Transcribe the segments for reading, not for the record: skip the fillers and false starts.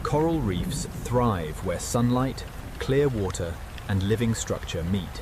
Coral reefs thrive where sunlight, clear water, and living structure meet.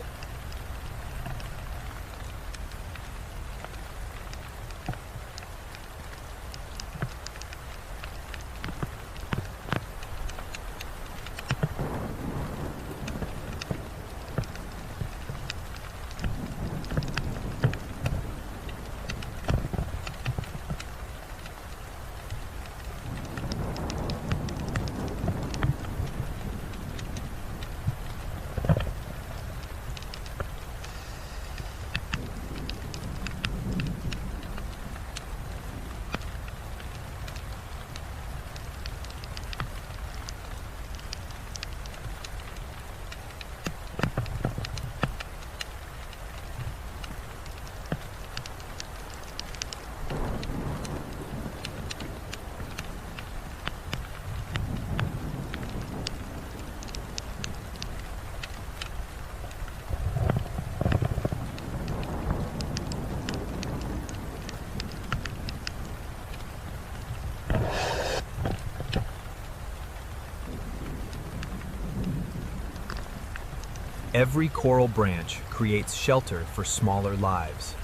Every coral branch creates shelter for smaller lives.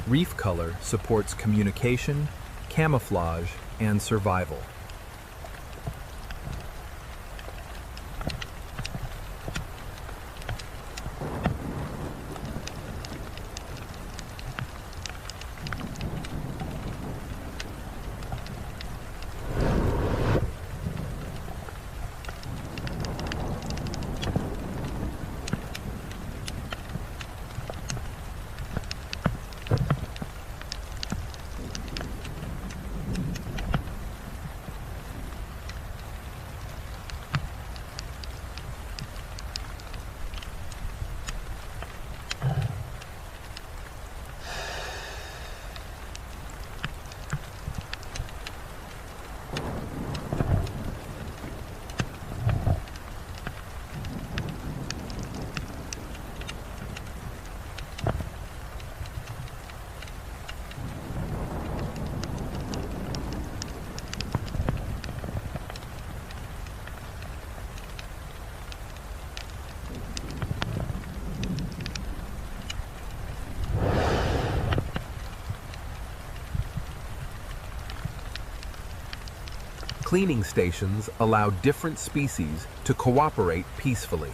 Reef color supports communication, camouflage, and survival. Cleaning stations allow different species to cooperate peacefully.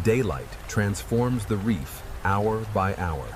Daylight transforms the reef hour by hour.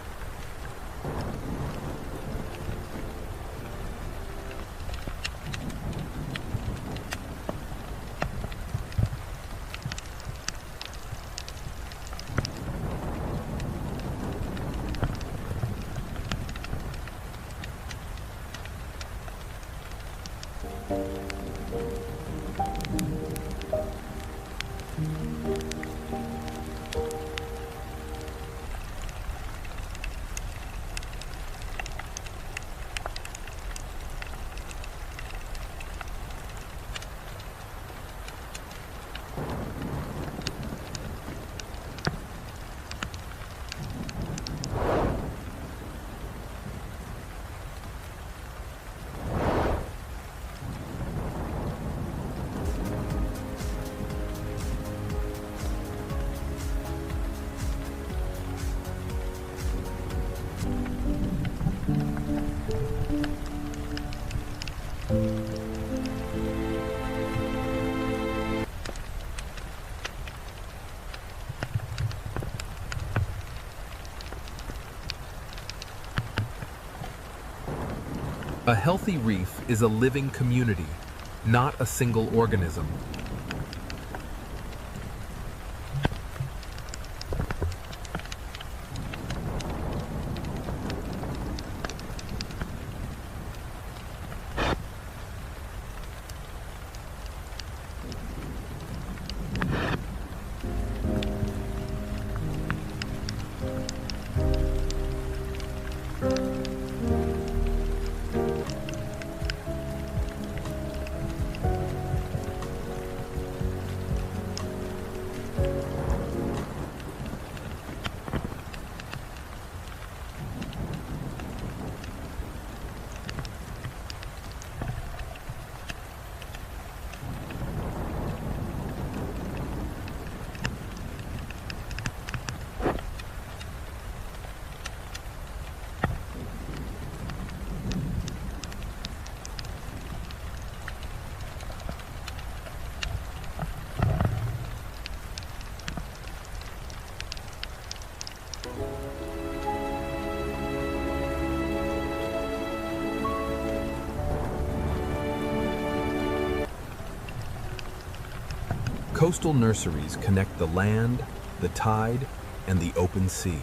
A healthy reef is a living community, not a single organism. Coastal nurseries connect the land, the tide, and the open sea.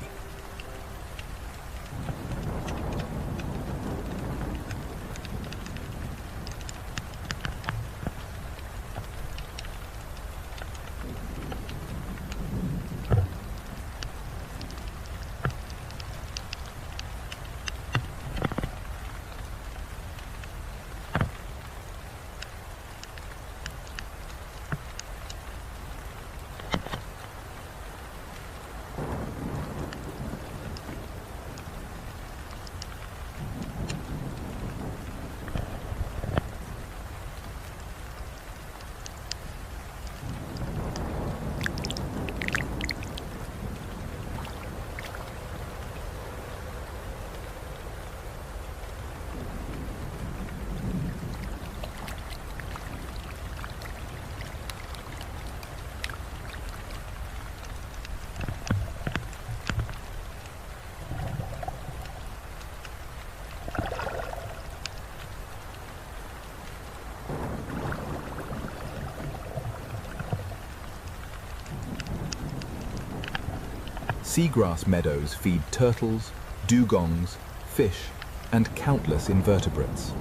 Seagrass meadows feed turtles, dugongs, fish, and countless invertebrates.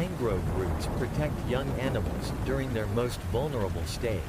mangrove roots protect young animals during their most vulnerable stage.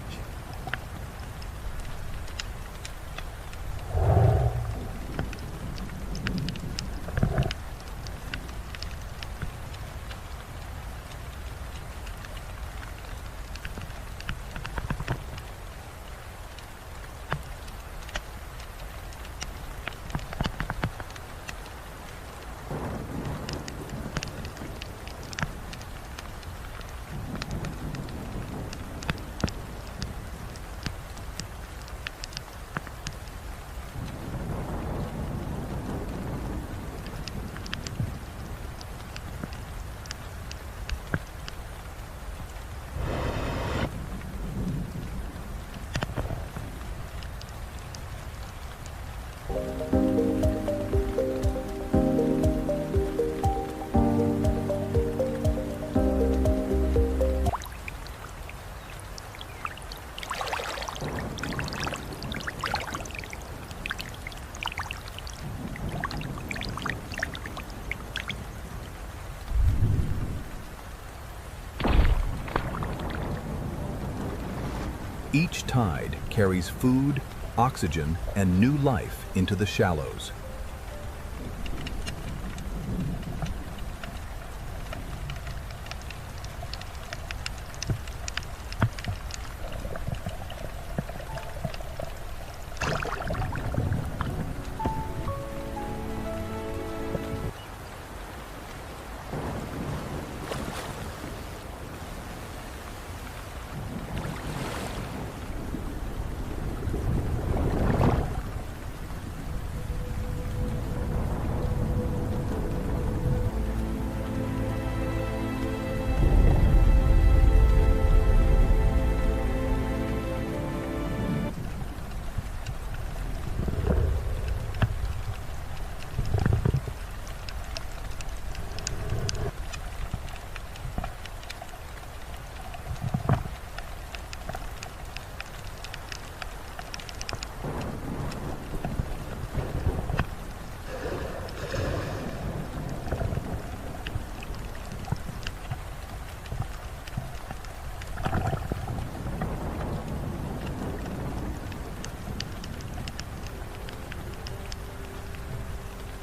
Each tide carries food, oxygen, and new life into the shallows.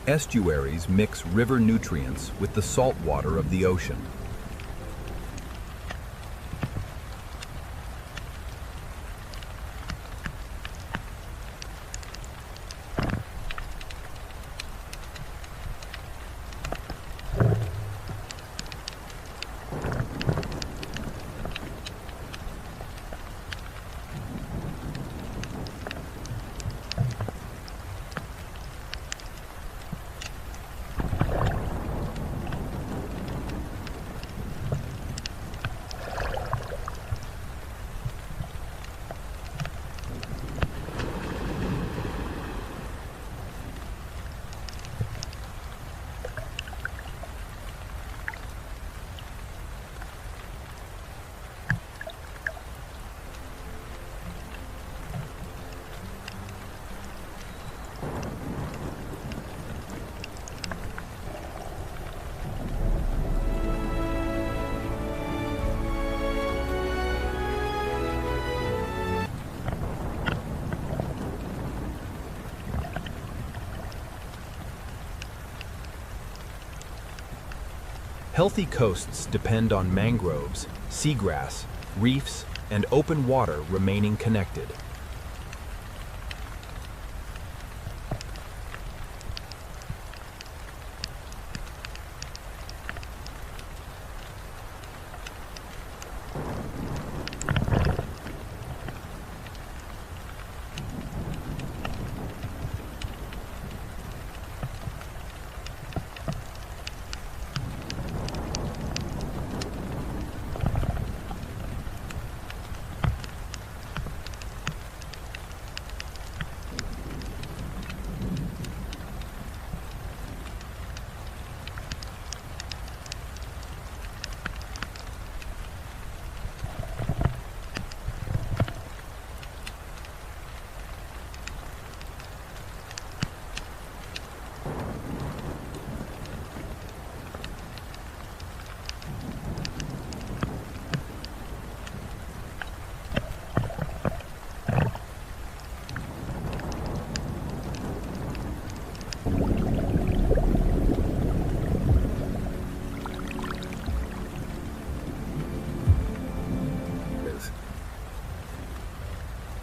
Estuaries mix river nutrients with the salt water of the ocean. Healthy coasts depend on mangroves, seagrass, reefs, and open water remaining connected.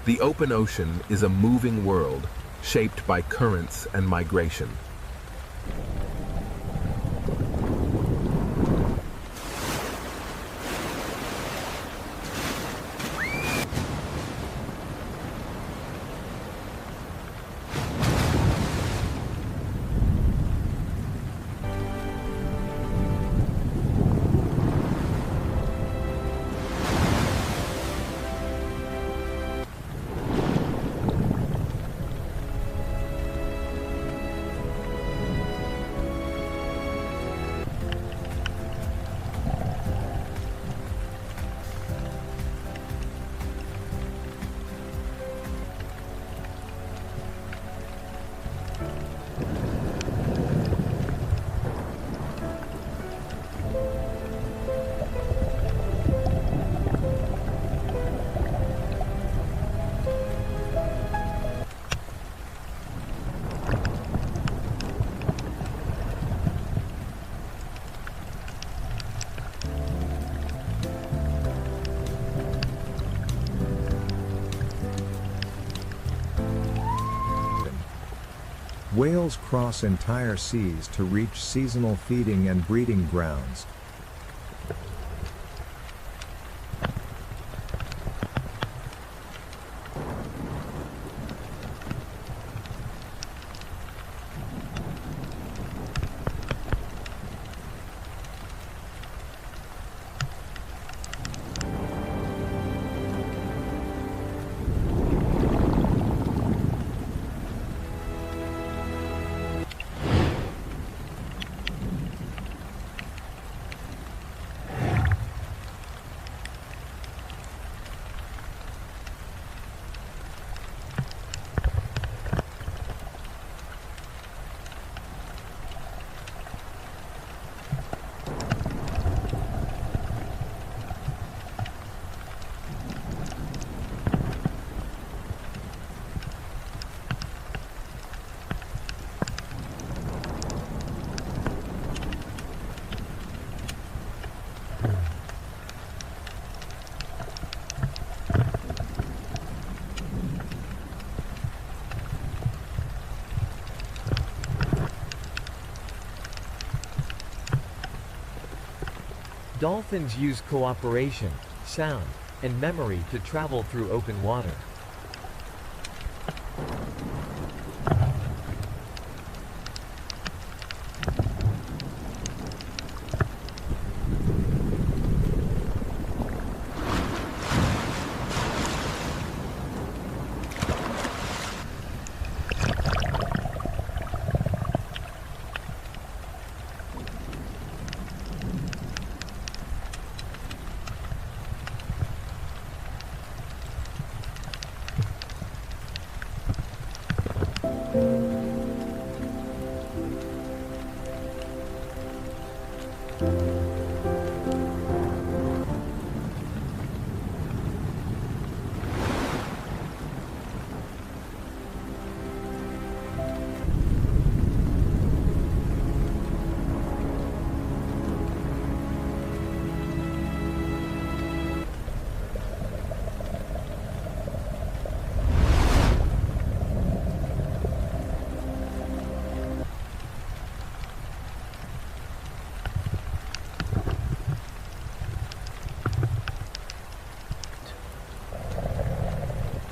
The open ocean is a moving world shaped by currents and migration. Whales cross entire seas to reach seasonal feeding and breeding grounds. Dolphins use cooperation, sound, and memory to travel through open water.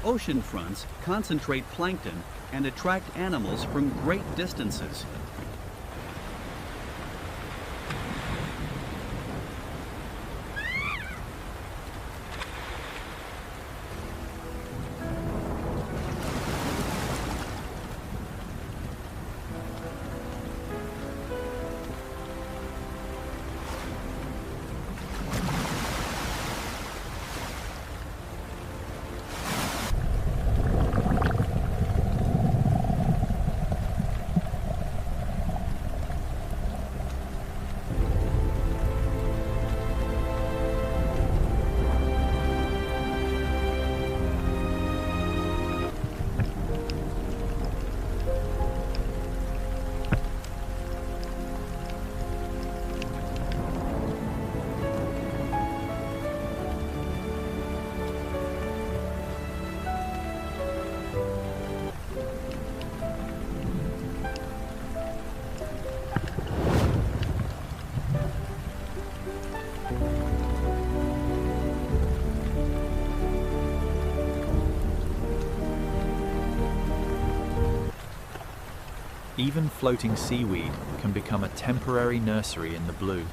Ocean fronts concentrate plankton and attract animals from great distances. Even floating seaweed can become a temporary nursery in the blue.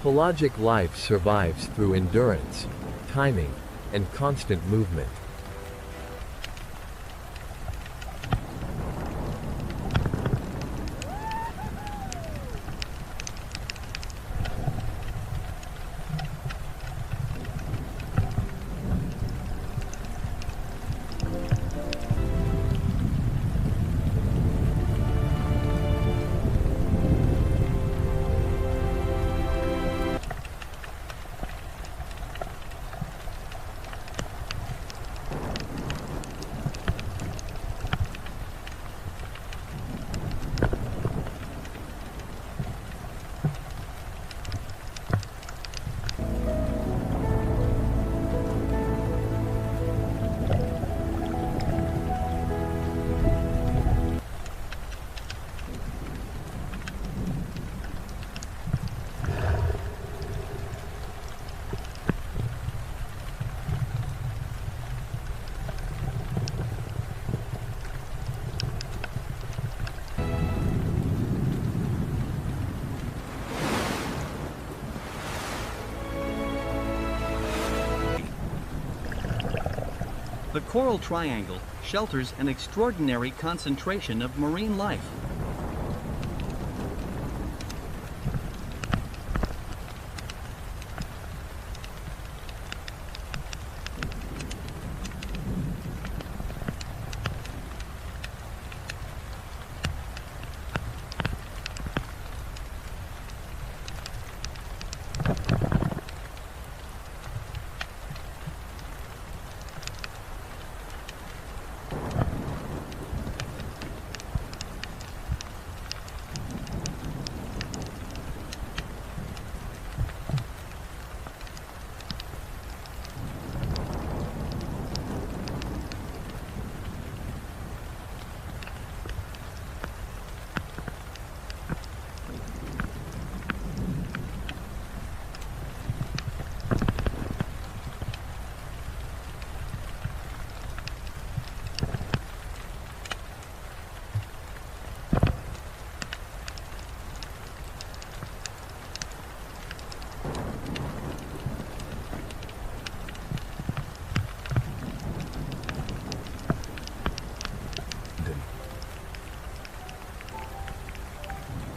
Pelagic life survives through endurance, timing, and constant movement. The Coral Triangle shelters an extraordinary concentration of marine life.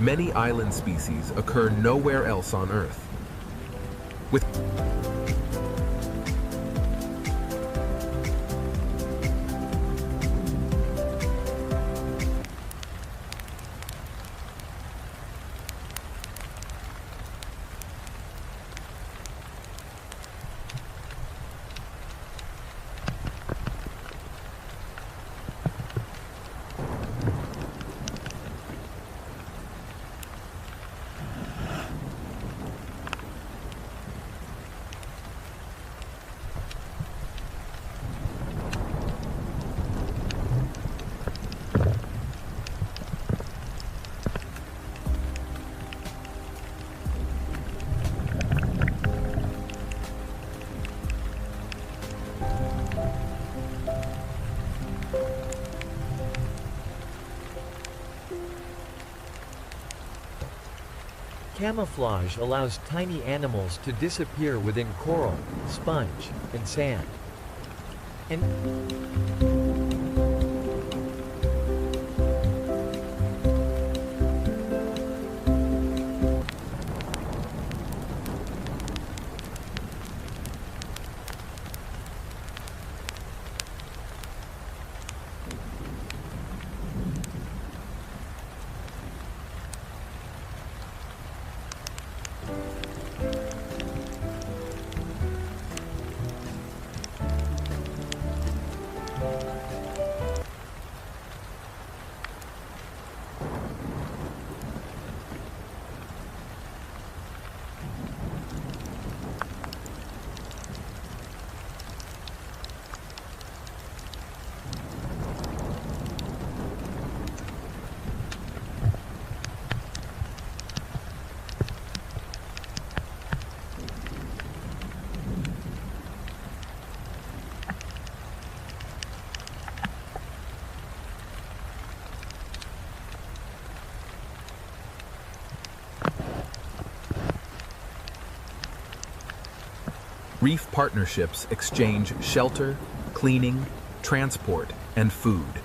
Many island species occur nowhere else on Earth. With Camouflage allows tiny animals to disappear within coral, sponge, and sand. Reef partnerships exchange shelter, cleaning, transport, and food.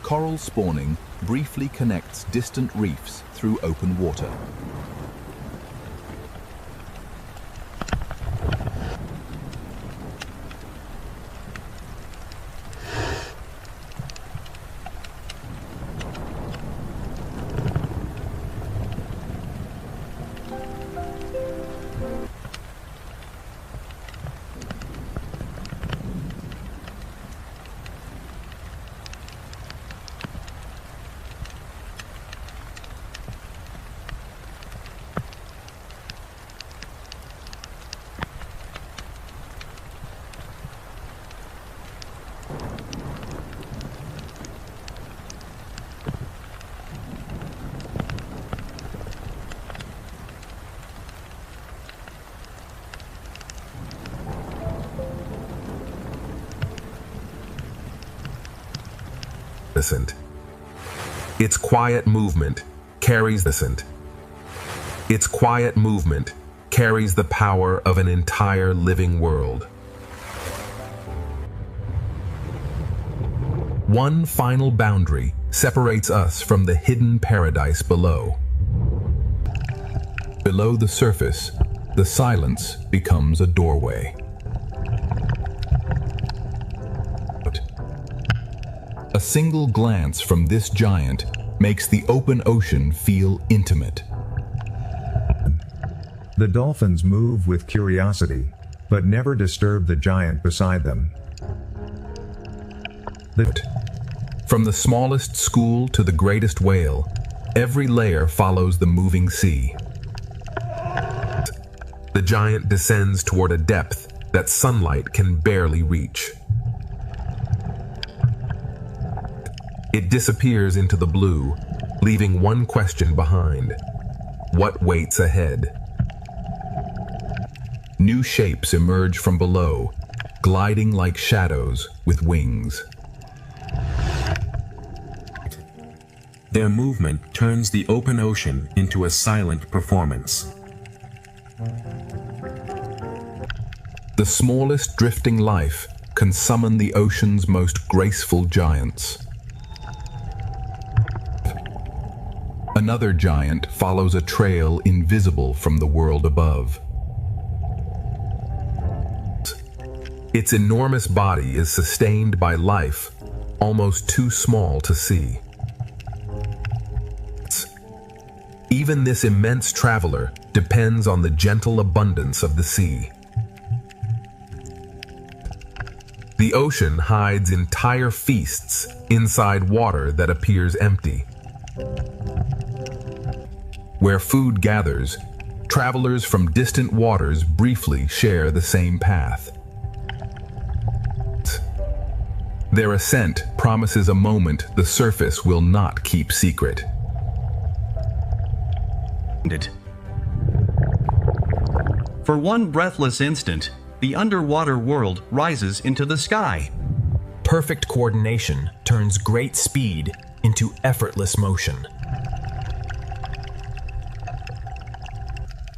Coral spawning briefly connects distant reefs through open water. Its quiet movement carries Its quiet movement carries the power of an entire living world. One final boundary separates us from the hidden paradise below. Below the surface, the silence becomes a doorway. A single glance from this giant makes the open ocean feel intimate. The dolphins move with curiosity, but never disturb the giant beside them. From the smallest school to the greatest whale, every layer follows the moving sea. The giant descends toward a depth that sunlight can barely reach. It disappears into the blue, leaving one question behind. What waits ahead? New shapes emerge from below, gliding like shadows with wings. Their movement turns the open ocean into a silent performance. The smallest drifting life can summon the ocean's most graceful giants. Another giant follows a trail invisible from the world above. Its enormous body is sustained by life, almost too small to see. Even this immense traveler depends on the gentle abundance of the sea. The ocean hides entire feasts inside water that appears empty. Where food gathers, travelers from distant waters briefly share the same path. Their ascent promises a moment the surface will not keep secret. For one breathless instant, the underwater world rises into the sky. Perfect coordination turns great speed into effortless motion.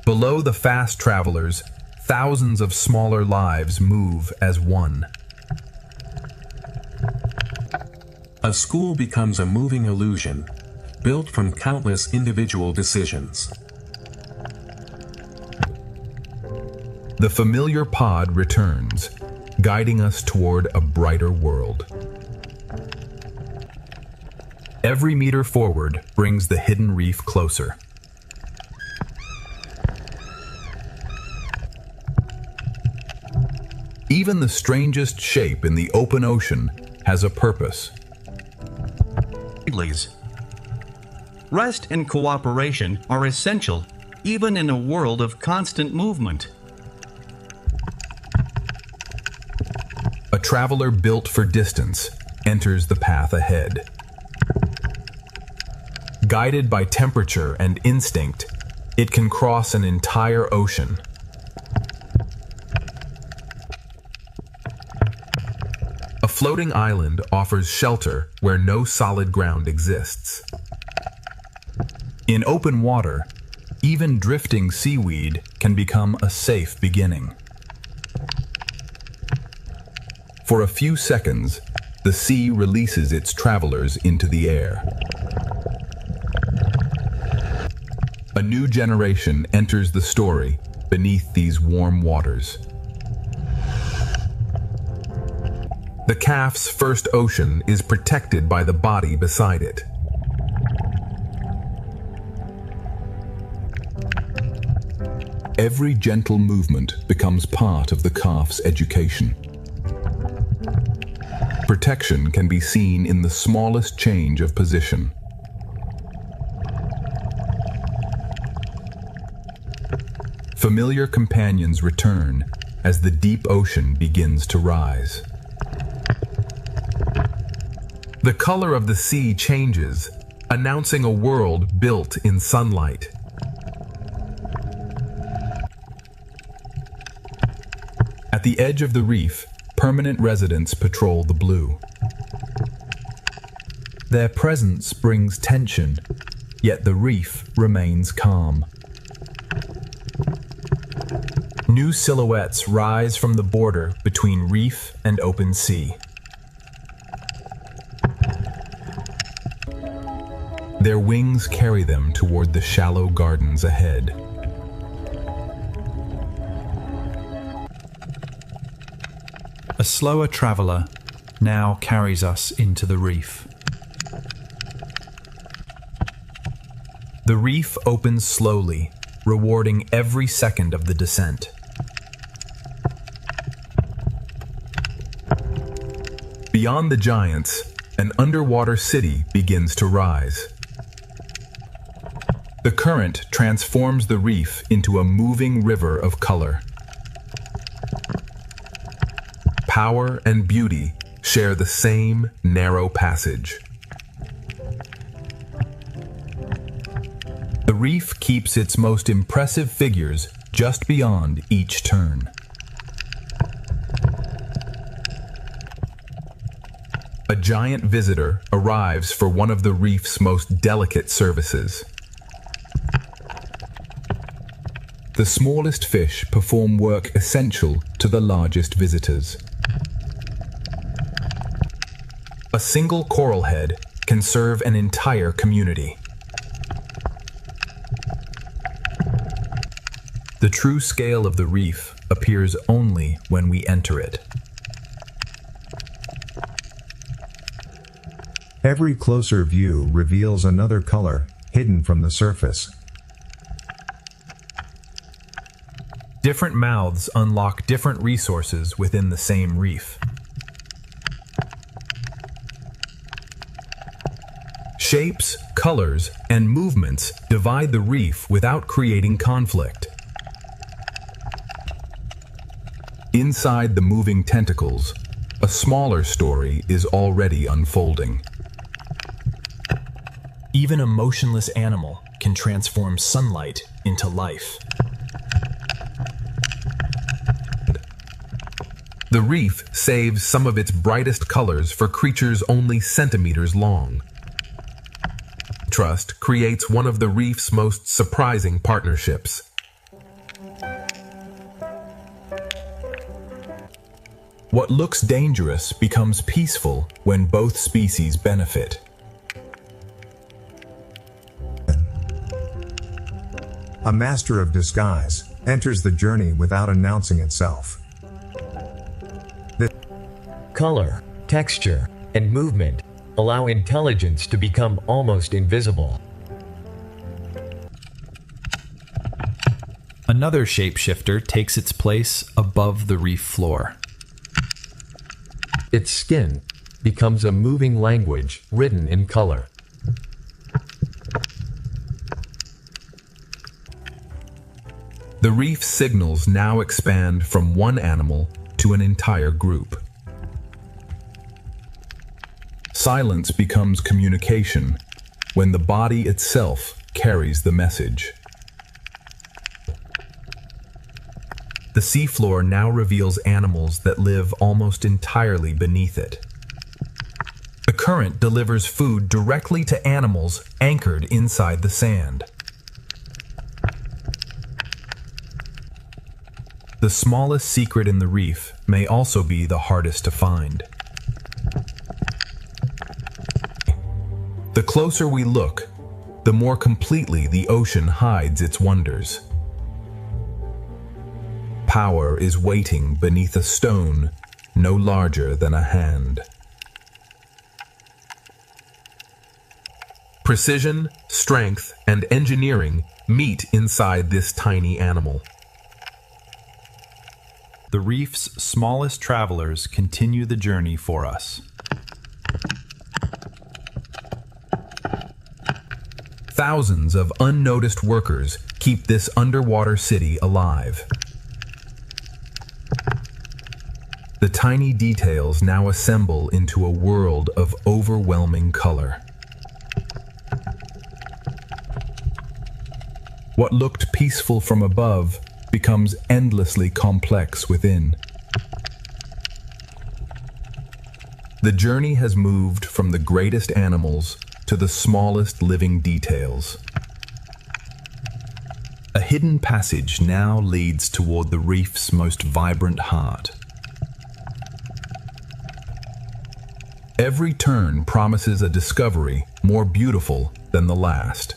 Below the fast travelers, thousands of smaller lives move as one. A school becomes a moving illusion, built from countless individual decisions. The familiar pod returns, guiding us toward a brighter world. Every meter forward brings the hidden reef closer. Even the strangest shape in the open ocean has a purpose. Rest and cooperation are essential, even in a world of constant movement. A traveler built for distance enters the path ahead. Guided by temperature and instinct, it can cross an entire ocean. A floating island offers shelter where no solid ground exists. In open water, even drifting seaweed can become a safe beginning. For a few seconds, the sea releases its travelers into the air. A new generation enters the story beneath these warm waters. The calf's first ocean is protected by the body beside it. Every gentle movement becomes part of the calf's education. Protection can be seen in the smallest change of position. Familiar companions return as the deep ocean begins to rise. The color of the sea changes, announcing a world built in sunlight. At the edge of the reef, permanent residents patrol the blue. Their presence brings tension, yet the reef remains calm. New silhouettes rise from the border between reef and open sea. Their wings carry them toward the shallow gardens ahead. A slower traveler now carries us into the reef. The reef opens slowly, rewarding every second of the descent. Beyond the giants, an underwater city begins to rise. The current transforms the reef into a moving river of color. Power and beauty share the same narrow passage. The reef keeps its most impressive figures just beyond each turn. A giant visitor arrives for one of the reef's most delicate services. The smallest fish perform work essential to the largest visitors. A single coral head can serve an entire community. The true scale of the reef appears only when we enter it. Every closer view reveals another color, hidden from the surface. Different mouths unlock different resources within the same reef. Shapes, colors, and movements divide the reef without creating conflict. Inside the moving tentacles, a smaller story is already unfolding. Even a motionless animal can transform sunlight into life. The reef saves some of its brightest colors for creatures only centimeters long. Trust creates one of the reef's most surprising partnerships. What looks dangerous becomes peaceful when both species benefit. A master of disguise enters the journey without announcing itself. Color, texture, and movement allow intelligence to become almost invisible. Another shapeshifter takes its place above the reef floor. Its skin becomes a moving language written in color. The reef signals now expand from one animal to an entire group. Silence becomes communication when the body itself carries the message. The seafloor now reveals animals that live almost entirely beneath it. The current delivers food directly to animals anchored inside the sand. The smallest secret in the reef may also be the hardest to find. The closer we look, the more completely the ocean hides its wonders. Power is waiting beneath a stone no larger than a hand. Precision, strength, and engineering meet inside this tiny animal. The reef's smallest travelers continue the journey for us. Thousands of unnoticed workers keep this underwater city alive. The tiny details now assemble into a world of overwhelming color. What looked peaceful from above becomes endlessly complex within. The journey has moved from the greatest animals to the smallest living details. A hidden passage now leads toward the reef's most vibrant heart. Every turn promises a discovery more beautiful than the last.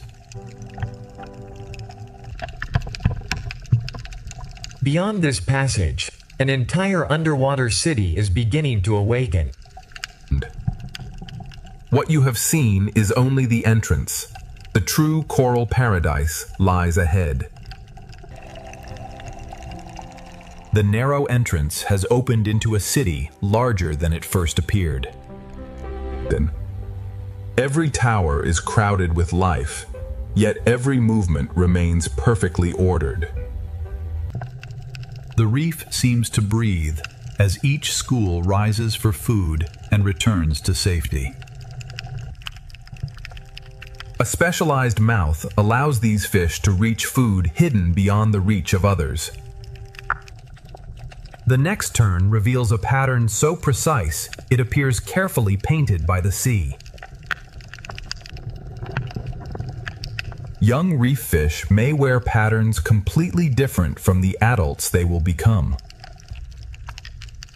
Beyond this passage, an entire underwater city is beginning to awaken. What you have seen is only the entrance. The true coral paradise lies ahead. The narrow entrance has opened into a city larger than it first appeared. Every tower is crowded with life, yet every movement remains perfectly ordered. The reef seems to breathe as each school rises for food and returns to safety. A specialized mouth allows these fish to reach food hidden beyond the reach of others. The next turn reveals a pattern so precise it appears carefully painted by the sea. Young reef fish may wear patterns completely different from the adults they will become.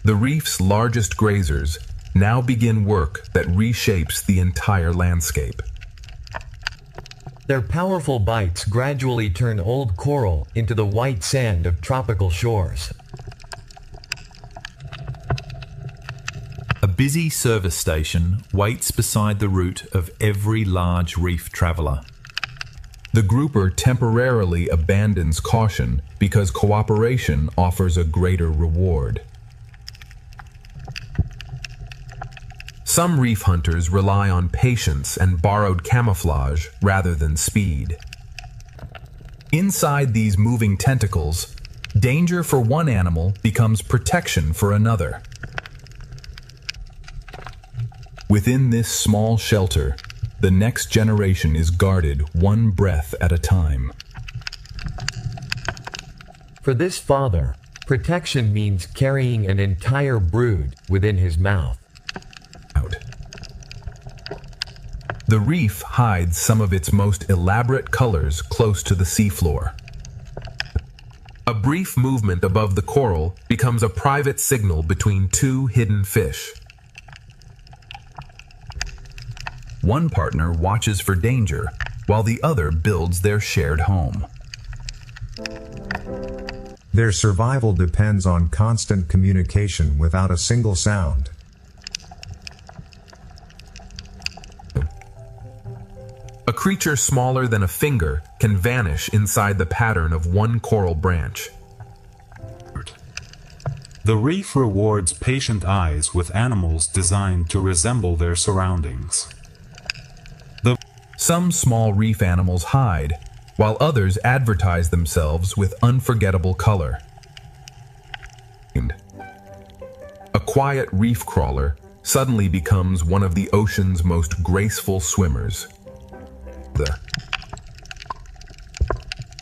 The reef's largest grazers now begin work that reshapes the entire landscape. Their powerful bites gradually turn old coral into the white sand of tropical shores. A busy service station waits beside the route of every large reef traveler. The grouper temporarily abandons caution because cooperation offers a greater reward. Some reef hunters rely on patience and borrowed camouflage rather than speed. Inside these moving tentacles, danger for one animal becomes protection for another. Within this small shelter, the next generation is guarded one breath at a time. For this father, protection means carrying an entire brood within his mouth. The reef hides some of its most elaborate colors close to the seafloor. A brief movement above the coral becomes a private signal between two hidden fish. One partner watches for danger, while the other builds their shared home. Their survival depends on constant communication without a single sound. A creature smaller than a finger can vanish inside the pattern of one coral branch. The reef rewards patient eyes with animals designed to resemble their surroundings. Some small reef animals hide, while others advertise themselves with unforgettable color. A quiet reef crawler suddenly becomes one of the ocean's most graceful swimmers.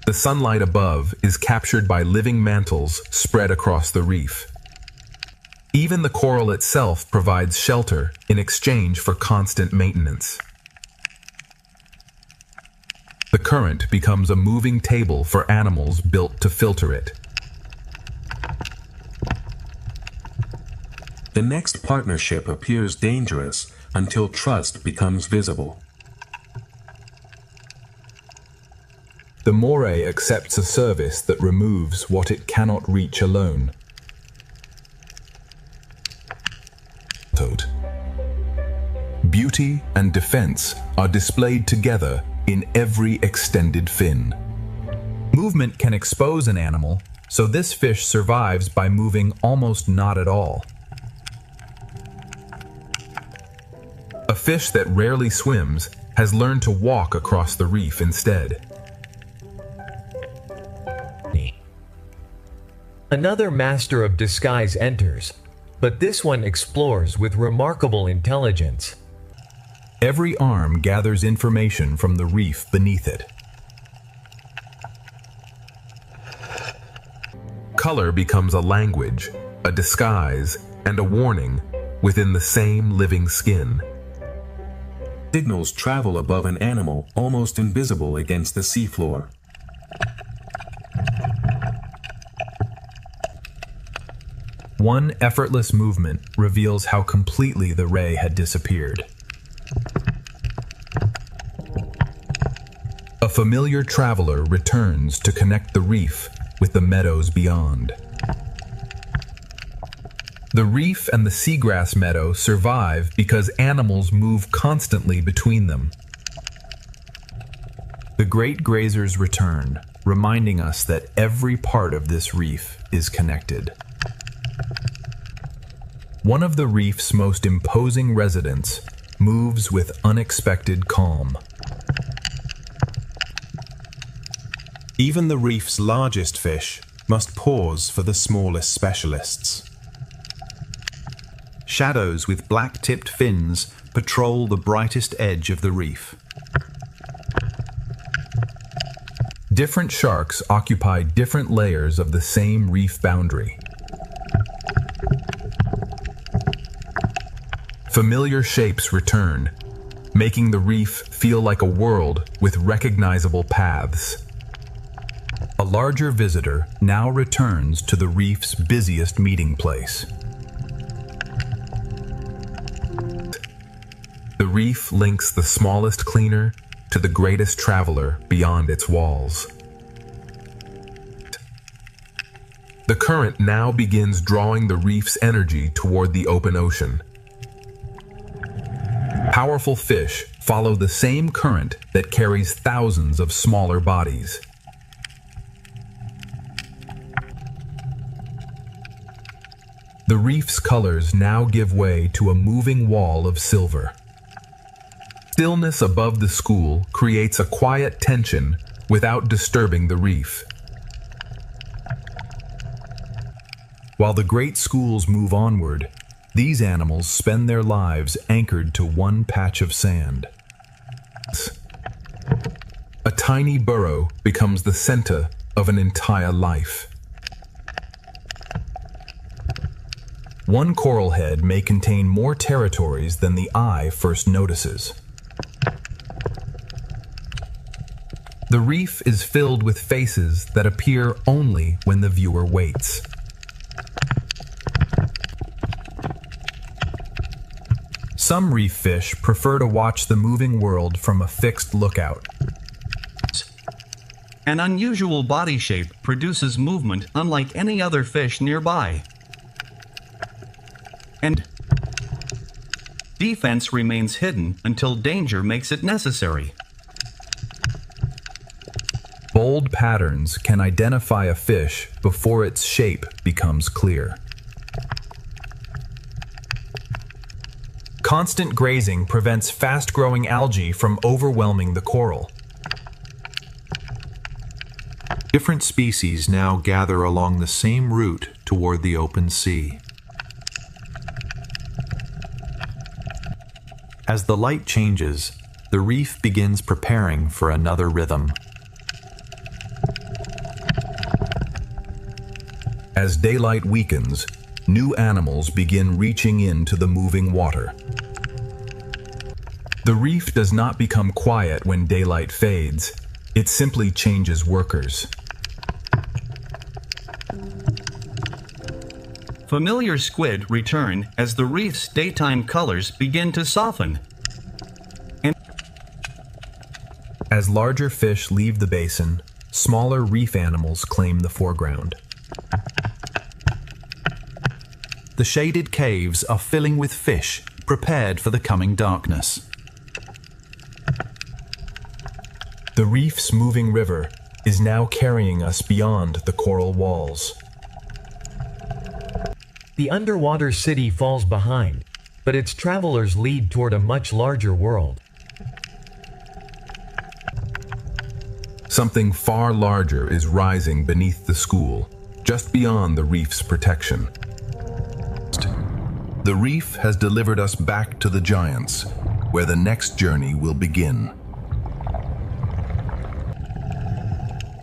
The sunlight above is captured by living mantles spread across the reef. Even the coral itself provides shelter in exchange for constant maintenance. The current becomes a moving table for animals built to filter it. The next partnership appears dangerous until trust becomes visible. The moray accepts a service that removes what it cannot reach alone. Beauty and defense are displayed together in every extended fin. Movement can expose an animal, so this fish survives by moving almost not at all. A fish that rarely swims has learned to walk across the reef instead. Another master of disguise enters, but this one explores with remarkable intelligence. Every arm gathers information from the reef beneath it. Color becomes a language, a disguise, and a warning within the same living skin. Signals travel above an animal almost invisible against the seafloor. One effortless movement reveals how completely the ray had disappeared. A familiar traveler returns to connect the reef with the meadows beyond. The reef and the seagrass meadow survive because animals move constantly between them. The great grazers return, reminding us that every part of this reef is connected. One of the reef's most imposing residents moves with unexpected calm. Even the reef's largest fish must pause for the smallest specialists. Shadows with black-tipped fins patrol the brightest edge of the reef. Different sharks occupy different layers of the same reef boundary. Familiar shapes return, making the reef feel like a world with recognizable paths. A larger visitor now returns to the reef's busiest meeting place. The reef links the smallest cleaner to the greatest traveler beyond its walls. The current now begins drawing the reef's energy toward the open ocean. Powerful fish follow the same current that carries thousands of smaller bodies. The reef's colors now give way to a moving wall of silver. Stillness above the school creates a quiet tension without disturbing the reef. While the great schools move onward, these animals spend their lives anchored to one patch of sand. A tiny burrow becomes the center of an entire life. One coral head may contain more territories than the eye first notices. The reef is filled with faces that appear only when the viewer waits. Some reef fish prefer to watch the moving world from a fixed lookout. An unusual body shape produces movement unlike any other fish nearby. And defense remains hidden until danger makes it necessary. Bold patterns can identify a fish before its shape becomes clear. Constant grazing prevents fast-growing algae from overwhelming the coral. Different species now gather along the same route toward the open sea. As the light changes, the reef begins preparing for another rhythm. As daylight weakens, new animals begin reaching into the moving water. The reef does not become quiet when daylight fades, it simply changes workers. Familiar squid return as the reef's daytime colors begin to soften. And as larger fish leave the basin, smaller reef animals claim the foreground. The shaded caves are filling with fish, prepared for the coming darkness. The reef's moving river is now carrying us beyond the coral walls. The underwater city falls behind, but its travelers lead toward a much larger world. Something far larger is rising beneath the school, just beyond the reef's protection. The reef has delivered us back to the giants, where the next journey will begin.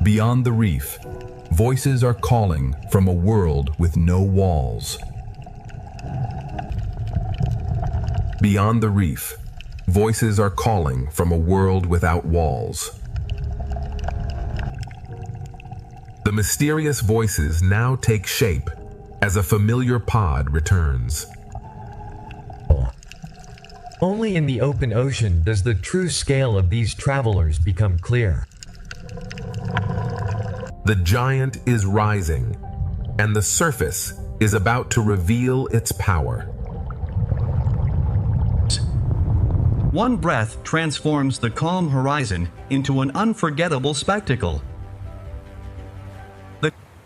Beyond the reef, voices are calling from a world with no walls. Beyond the reef, voices are calling from a world without walls. The mysterious voices now take shape as a familiar pod returns. Only in the open ocean does the true scale of these travelers become clear. The giant is rising, and the surface is about to reveal its power. one breath transforms the calm horizon into an unforgettable spectacle.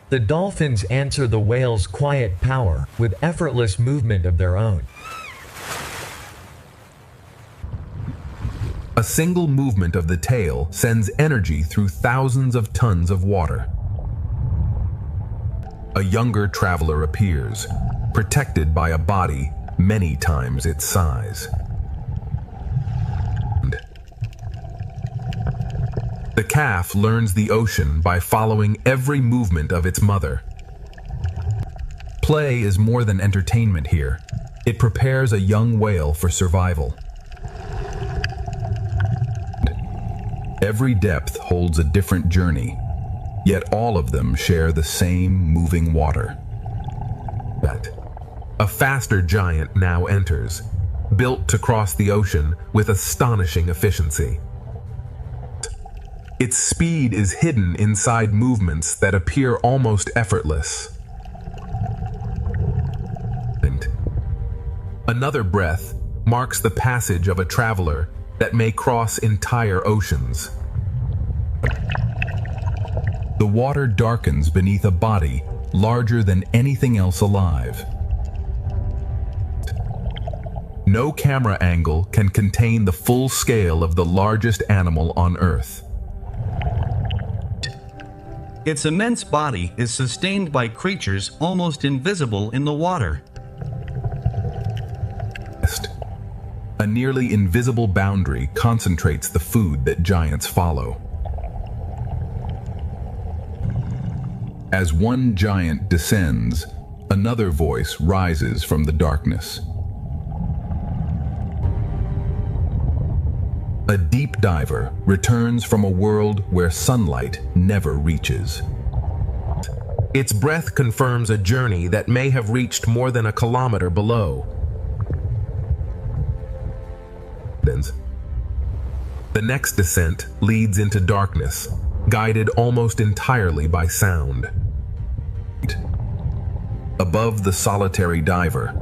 The dolphins answer the whale's quiet power with effortless movement of their own. A single movement of the tail sends energy through thousands of tons of water. A younger traveler appears, protected by a body many times its size. The calf learns the ocean by following every movement of its mother. Play is more than entertainment here. It prepares a young whale for survival. Every depth holds a different journey, yet all of them share the same moving water. A faster giant now enters, built to cross the ocean with astonishing efficiency. Its speed is hidden inside movements that appear almost effortless. Another breath marks the passage of a traveler that may cross entire oceans. The water darkens beneath a body larger than anything else alive. No camera angle can contain the full scale of the largest animal on Earth. Its immense body is sustained by creatures almost invisible in the water. A nearly invisible boundary concentrates the food that giants follow. As one giant descends, another voice rises from the darkness. A deep diver returns from a world where sunlight never reaches. Its breath confirms a journey that may have reached more than a kilometer below. The next descent leads into darkness, guided almost entirely by sound. Above the solitary diver,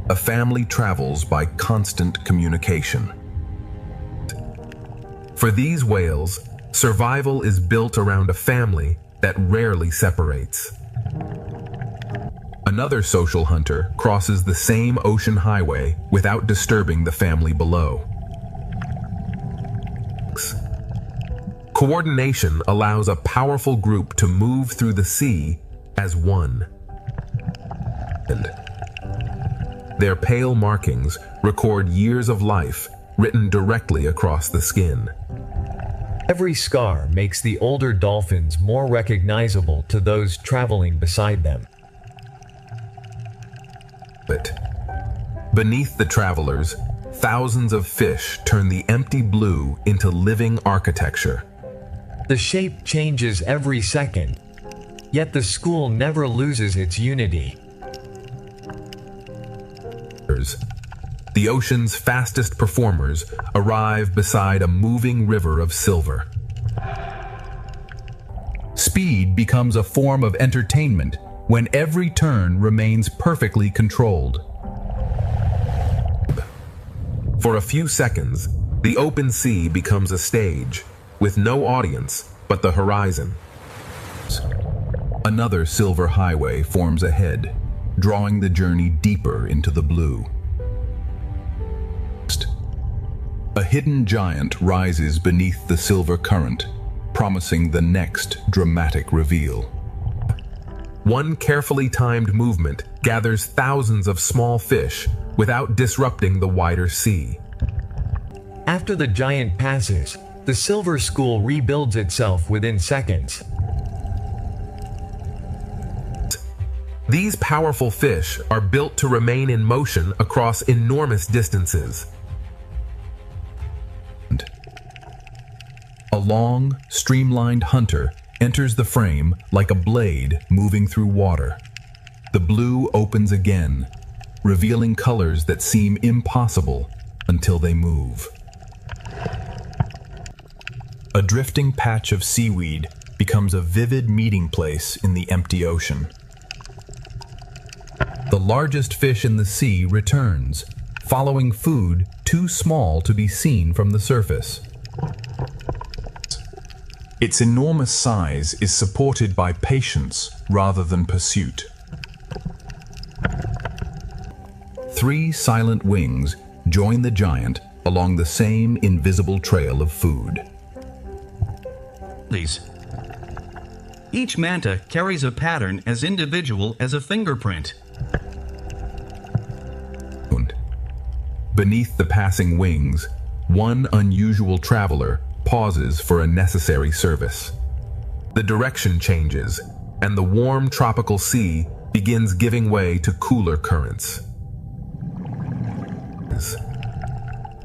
a family travels by constant communication. For these whales, survival is built around a family that rarely separates. Another social hunter crosses the same ocean highway without disturbing the family below. Coordination allows a powerful group to move through the sea as one. Their pale markings record years of life written directly across the skin. Every scar makes the older dolphins more recognizable to those traveling beside them. But beneath the travelers, thousands of fish turn the empty blue into living architecture. The shape changes every second, yet the school never loses its unity. The ocean's fastest performers arrive beside a moving river of silver. Speed becomes a form of entertainment when every turn remains perfectly controlled. For a few seconds, the open sea becomes a stage, with no audience but the horizon. Another silver highway forms ahead, drawing the journey deeper into the blue. A hidden giant rises beneath the silver current, promising the next dramatic reveal. One carefully timed movement gathers thousands of small fish without disrupting the wider sea. After the giant passes, the Silver School rebuilds itself within seconds. These powerful fish are built to remain in motion across enormous distances. A long, streamlined hunter enters the frame like a blade moving through water. The blue opens again, revealing colors that seem impossible until they move. A drifting patch of seaweed becomes a vivid meeting place in the empty ocean. The largest fish in the sea returns, following food too small to be seen from the surface. Its enormous size is supported by patience rather than pursuit. 3 silent wings join the giant along the same invisible trail of food. Each manta carries a pattern as individual as a fingerprint. Beneath the passing wings, one unusual traveler pauses for a necessary service. The direction changes, and the warm tropical sea begins giving way to cooler currents.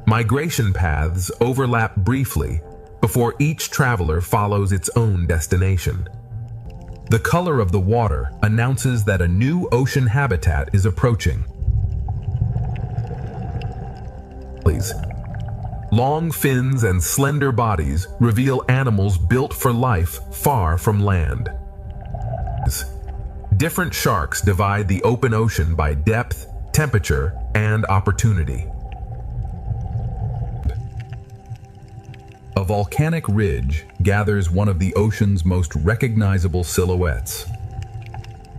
Migration paths overlap briefly before each traveler follows its own destination. The color of the water announces that a new ocean habitat is approaching. Long fins and slender bodies reveal animals built for life far from land. Different sharks divide the open ocean by depth, temperature, and opportunity. A volcanic ridge gathers one of the ocean's most recognizable silhouettes.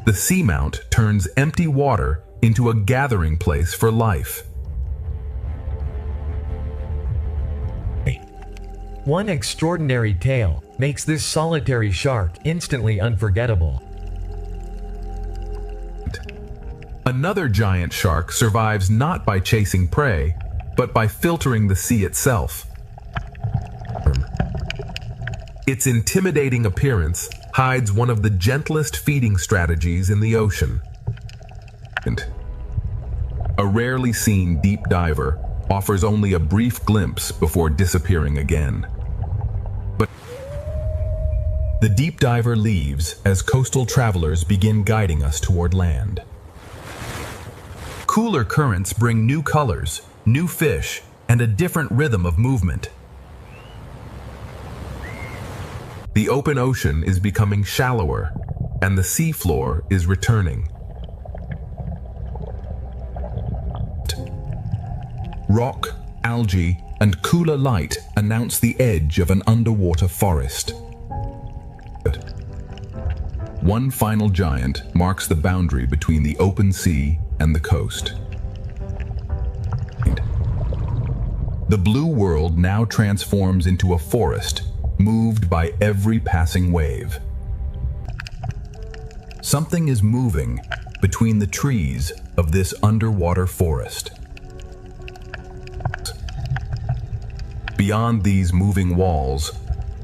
The seamount turns empty water into a gathering place for life. One extraordinary tale makes this solitary shark instantly unforgettable. Another giant shark survives not by chasing prey, but by filtering the sea itself. Its intimidating appearance hides one of the gentlest feeding strategies in the ocean. A rarely seen deep diver offers only a brief glimpse before disappearing again. But the deep diver leaves as coastal travelers begin guiding us toward land. Cooler currents bring new colors, new fish, and a different rhythm of movement. The open ocean is becoming shallower, and the seafloor is returning. Rock, algae, and cooler light announce the edge of an underwater forest. One final giant marks the boundary between the open sea and the coast. The blue world now transforms into a forest, moved by every passing wave. Something is moving between the trees of this underwater forest. Beyond these moving walls,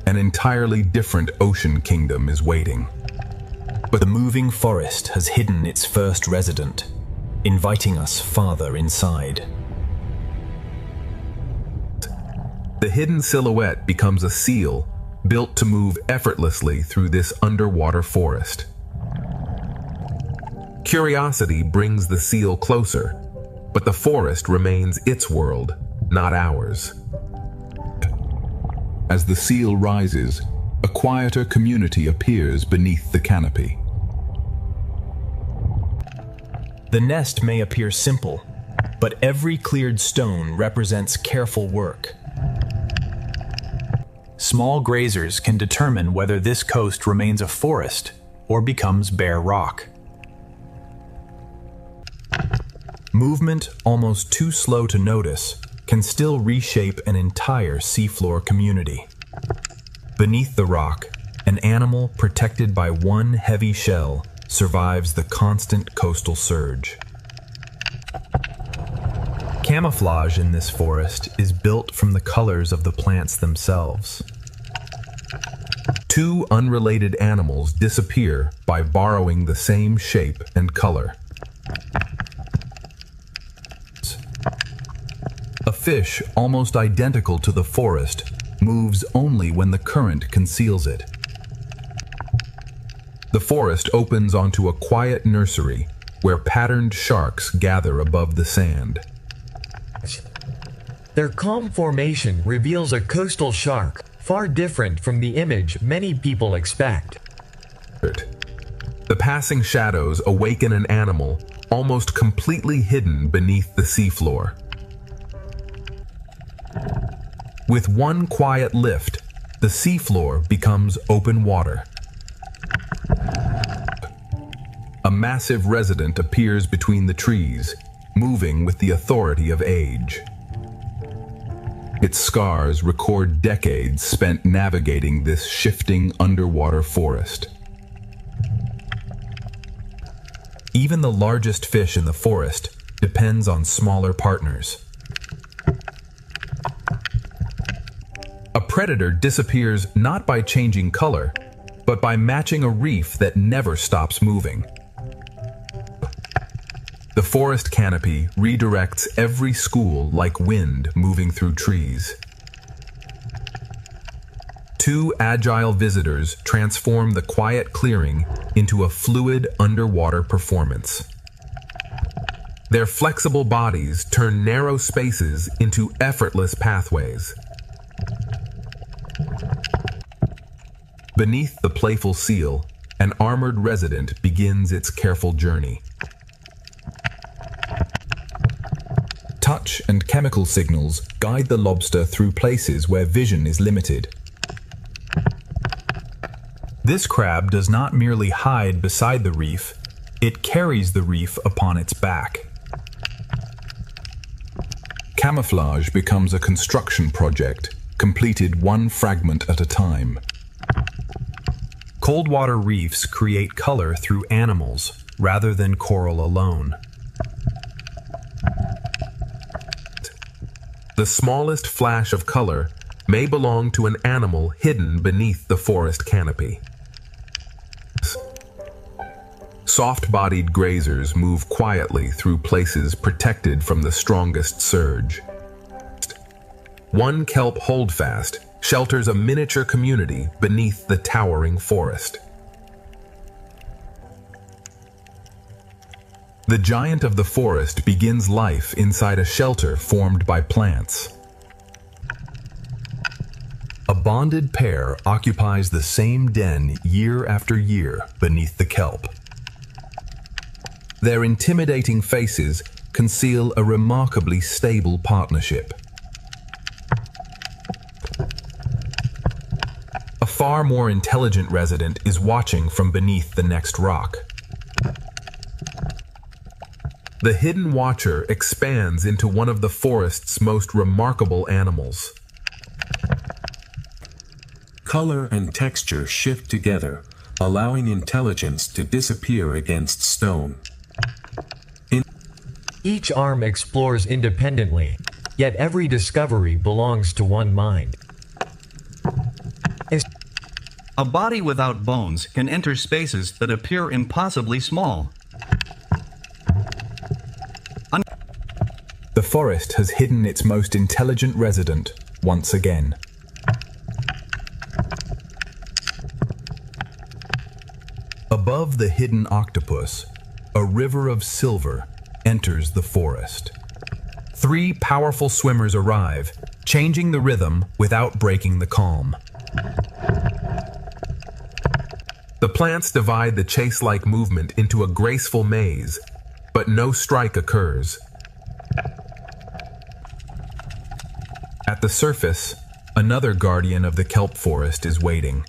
an entirely different ocean kingdom is waiting. But the moving forest has hidden its first resident, inviting us farther inside. The hidden silhouette becomes a seal built to move effortlessly through this underwater forest. Curiosity brings the seal closer, but the forest remains its world, not ours. As the seal rises, a quieter community appears beneath the canopy. The nest may appear simple, but every cleared stone represents careful work. Small grazers can determine whether this coast remains a forest or becomes bare rock. Movement almost too slow to notice can still reshape an entire seafloor community. Beneath the rock, an animal protected by one heavy shell survives the constant coastal surge. Camouflage in this forest is built from the colors of the plants themselves. Two unrelated animals disappear by borrowing the same shape and color. A fish almost identical to the forest moves only when the current conceals it. The forest opens onto a quiet nursery where patterned sharks gather above the sand. Their calm formation reveals a coastal shark, far different from the image many people expect. The passing shadows awaken an animal almost completely hidden beneath the seafloor. With one quiet lift, the seafloor becomes open water. A massive resident appears between the trees, moving with the authority of age. Its scars record decades spent navigating this shifting underwater forest. Even the largest fish in the forest depends on smaller partners. A predator disappears not by changing color, but by matching a reef that never stops moving. The forest canopy redirects every school like wind moving through trees. Two agile visitors transform the quiet clearing into a fluid underwater performance. Their flexible bodies turn narrow spaces into effortless pathways. Beneath the playful seal, an armored resident begins its careful journey. Touch and chemical signals guide the lobster through places where vision is limited. This crab does not merely hide beside the reef, it carries the reef upon its back. Camouflage becomes a construction project, completed one fragment at a time. Cold-water reefs create color through animals rather than coral alone. The smallest flash of color may belong to an animal hidden beneath the forest canopy. Soft-bodied grazers move quietly through places protected from the strongest surge. One kelp holdfast shelters a miniature community beneath the towering forest. The giant of the forest begins life inside a shelter formed by plants. A bonded pair occupies the same den year after year beneath the kelp. Their intimidating faces conceal a remarkably stable partnership. A far more intelligent resident is watching from beneath the next rock. The hidden watcher expands into one of the forest's most remarkable animals. Color and texture shift together, allowing intelligence to disappear against stone. Each arm explores independently, yet every discovery belongs to one mind. A body without bones can enter spaces that appear impossibly small. The forest has hidden its most intelligent resident once again. Above the hidden octopus, a river of silver enters the forest. 3 powerful swimmers arrive, changing the rhythm without breaking the calm. The plants divide the chase-like movement into a graceful maze, but no strike occurs. At the surface, another guardian of the kelp forest is waiting.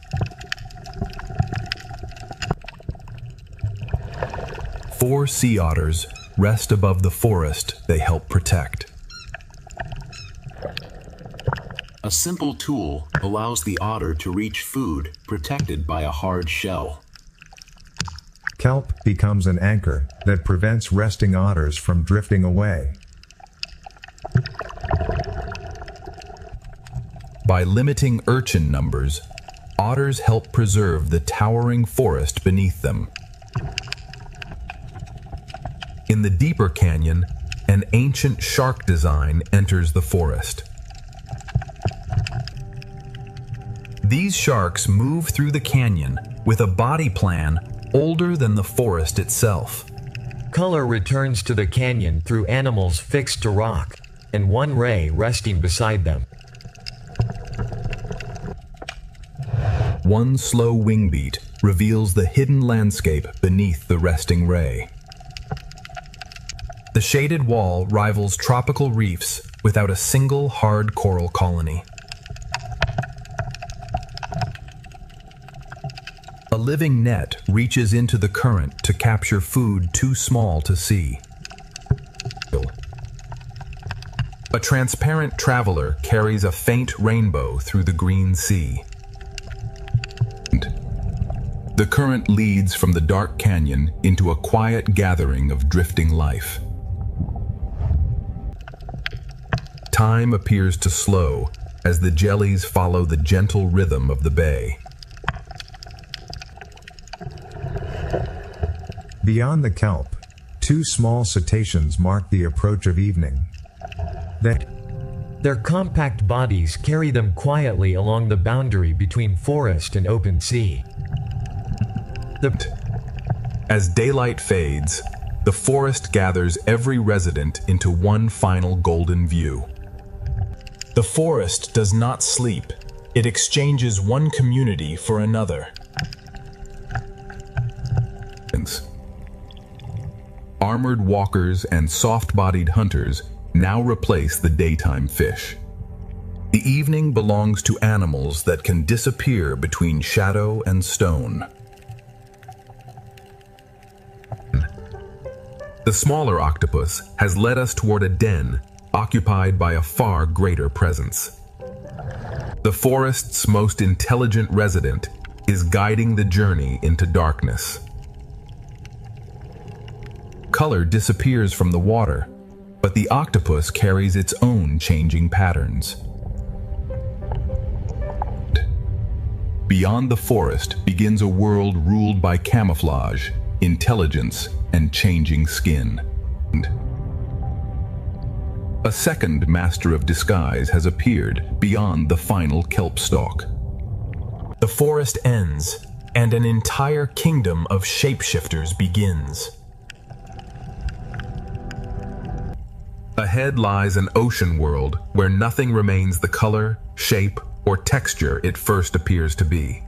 4 sea otters rest above the forest they help protect. A simple tool allows the otter to reach food protected by a hard shell. Kelp becomes an anchor that prevents resting otters from drifting away. By limiting urchin numbers, otters help preserve the towering forest beneath them. In the deeper canyon, an ancient shark design enters the forest. These sharks move through the canyon with a body plan older than the forest itself. Color returns to the canyon through animals fixed to rock, and one ray resting beside them. One slow wing beat reveals the hidden landscape beneath the resting ray. The shaded wall rivals tropical reefs without a single hard coral colony. A living net reaches into the current to capture food too small to see. A transparent traveler carries a faint rainbow through the green sea. The current leads from the dark canyon into a quiet gathering of drifting life. Time appears to slow as the jellies follow the gentle rhythm of the bay. Beyond the kelp, 2 small cetaceans mark the approach of evening. Their compact bodies carry them quietly along the boundary between forest and open sea. As daylight fades, the forest gathers every resident into one final golden view. The forest does not sleep. It exchanges one community for another. Armored walkers and soft-bodied hunters now replace the daytime fish. The evening belongs to animals that can disappear between shadow and stone. The smaller octopus has led us toward a den occupied by a far greater presence. The forest's most intelligent resident is guiding the journey into darkness. Color disappears from the water, but the octopus carries its own changing patterns. Beyond the forest begins a world ruled by camouflage, intelligence, and changing skin. A second master of disguise has appeared beyond the final kelp stalk. The forest ends, and an entire kingdom of shapeshifters begins. Ahead lies an ocean world where nothing remains the color, shape, or texture it first appears to be.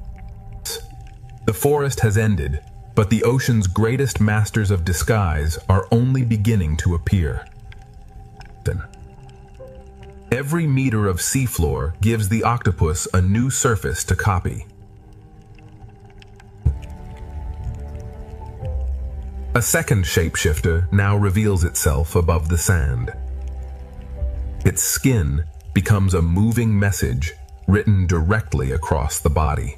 The forest has ended, but the ocean's greatest masters of disguise are only beginning to appear. Every meter of seafloor gives the octopus a new surface to copy. A second shapeshifter now reveals itself above the sand. Its skin becomes a moving message written directly across the body.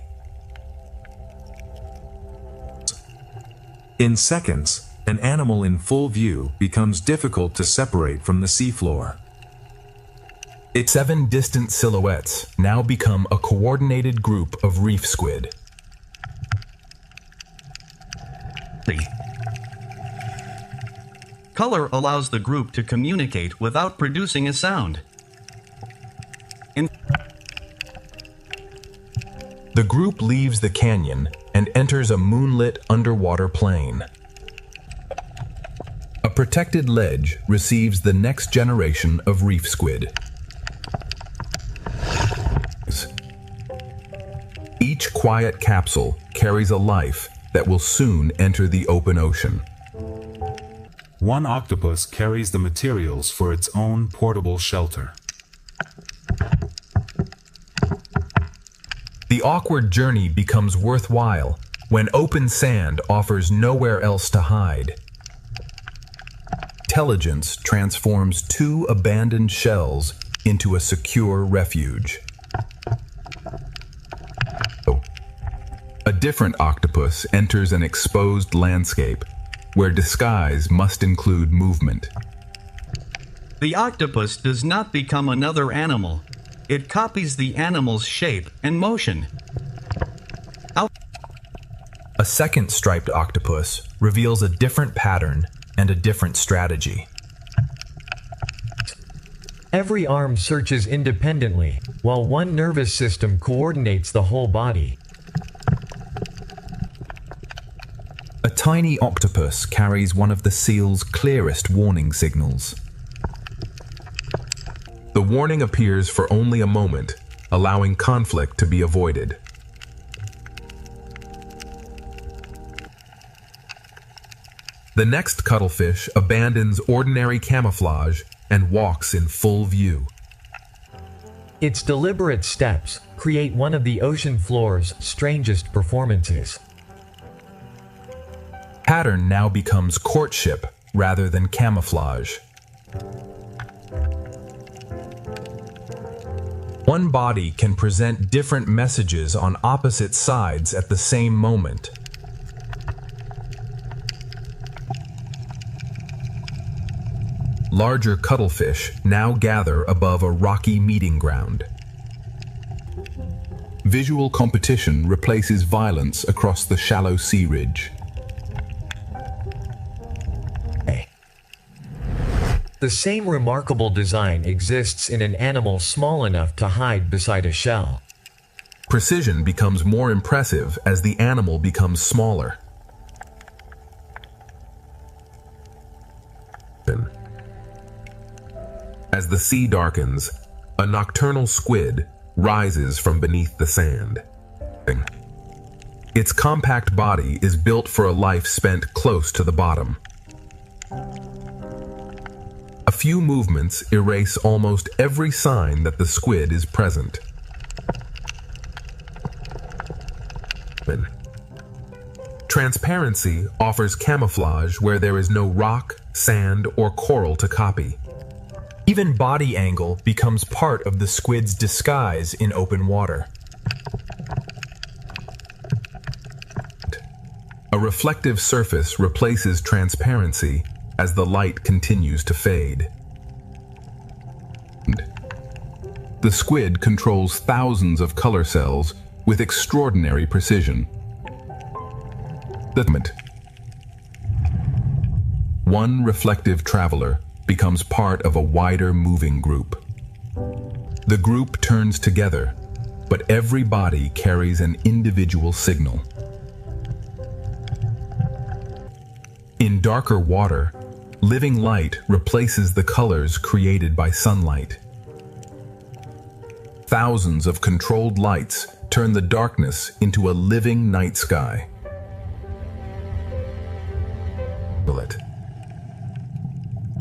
In seconds, an animal in full view becomes difficult to separate from the seafloor. Its 7 distant silhouettes now become a coordinated group of reef squid. Color allows the group to communicate without producing a sound. The group leaves the canyon and enters a moonlit underwater plain. A protected ledge receives the next generation of reef squid. Each quiet capsule carries a life that will soon enter the open ocean. One octopus carries the materials for its own portable shelter. The awkward journey becomes worthwhile when open sand offers nowhere else to hide. Intelligence transforms 2 abandoned shells into a secure refuge. A different octopus enters an exposed landscape where disguise must include movement. The octopus does not become another animal. It copies the animal's shape and motion. A second striped octopus reveals a different pattern and a different strategy. Every arm searches independently, while one nervous system coordinates the whole body. A tiny octopus carries one of the seal's clearest warning signals. The warning appears for only a moment, allowing conflict to be avoided. The next cuttlefish abandons ordinary camouflage and walks in full view. Its deliberate steps create one of the ocean floor's strangest performances. Pattern now becomes courtship rather than camouflage. One body can present different messages on opposite sides at the same moment. Larger cuttlefish now gather above a rocky meeting ground. Visual competition replaces violence across the shallow sea ridge. The same remarkable design exists in an animal small enough to hide beside a shell. Precision becomes more impressive as the animal becomes smaller. As the sea darkens, a nocturnal squid rises from beneath the sand. Its compact body is built for a life spent close to the bottom. A few movements erase almost every sign that the squid is present. Transparency offers camouflage where there is no rock, sand, or coral to copy. Even body angle becomes part of the squid's disguise in open water. A reflective surface replaces transparency as the light continues to fade. The squid controls thousands of color cells with extraordinary precision. One reflective traveler becomes part of a wider moving group. The group turns together, but every body carries an individual signal. In darker water, living light replaces the colors created by sunlight. Thousands of controlled lights turn the darkness into a living night sky.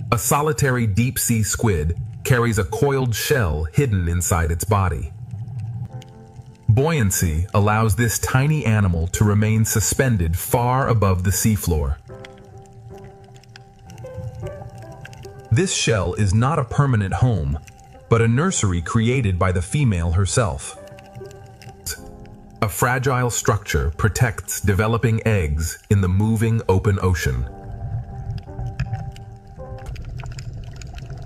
A solitary deep-sea squid carries a coiled shell hidden inside its body. Buoyancy allows this tiny animal to remain suspended far above the seafloor. This shell is not a permanent home, but a nursery created by the female herself. A fragile structure protects developing eggs in the moving open ocean.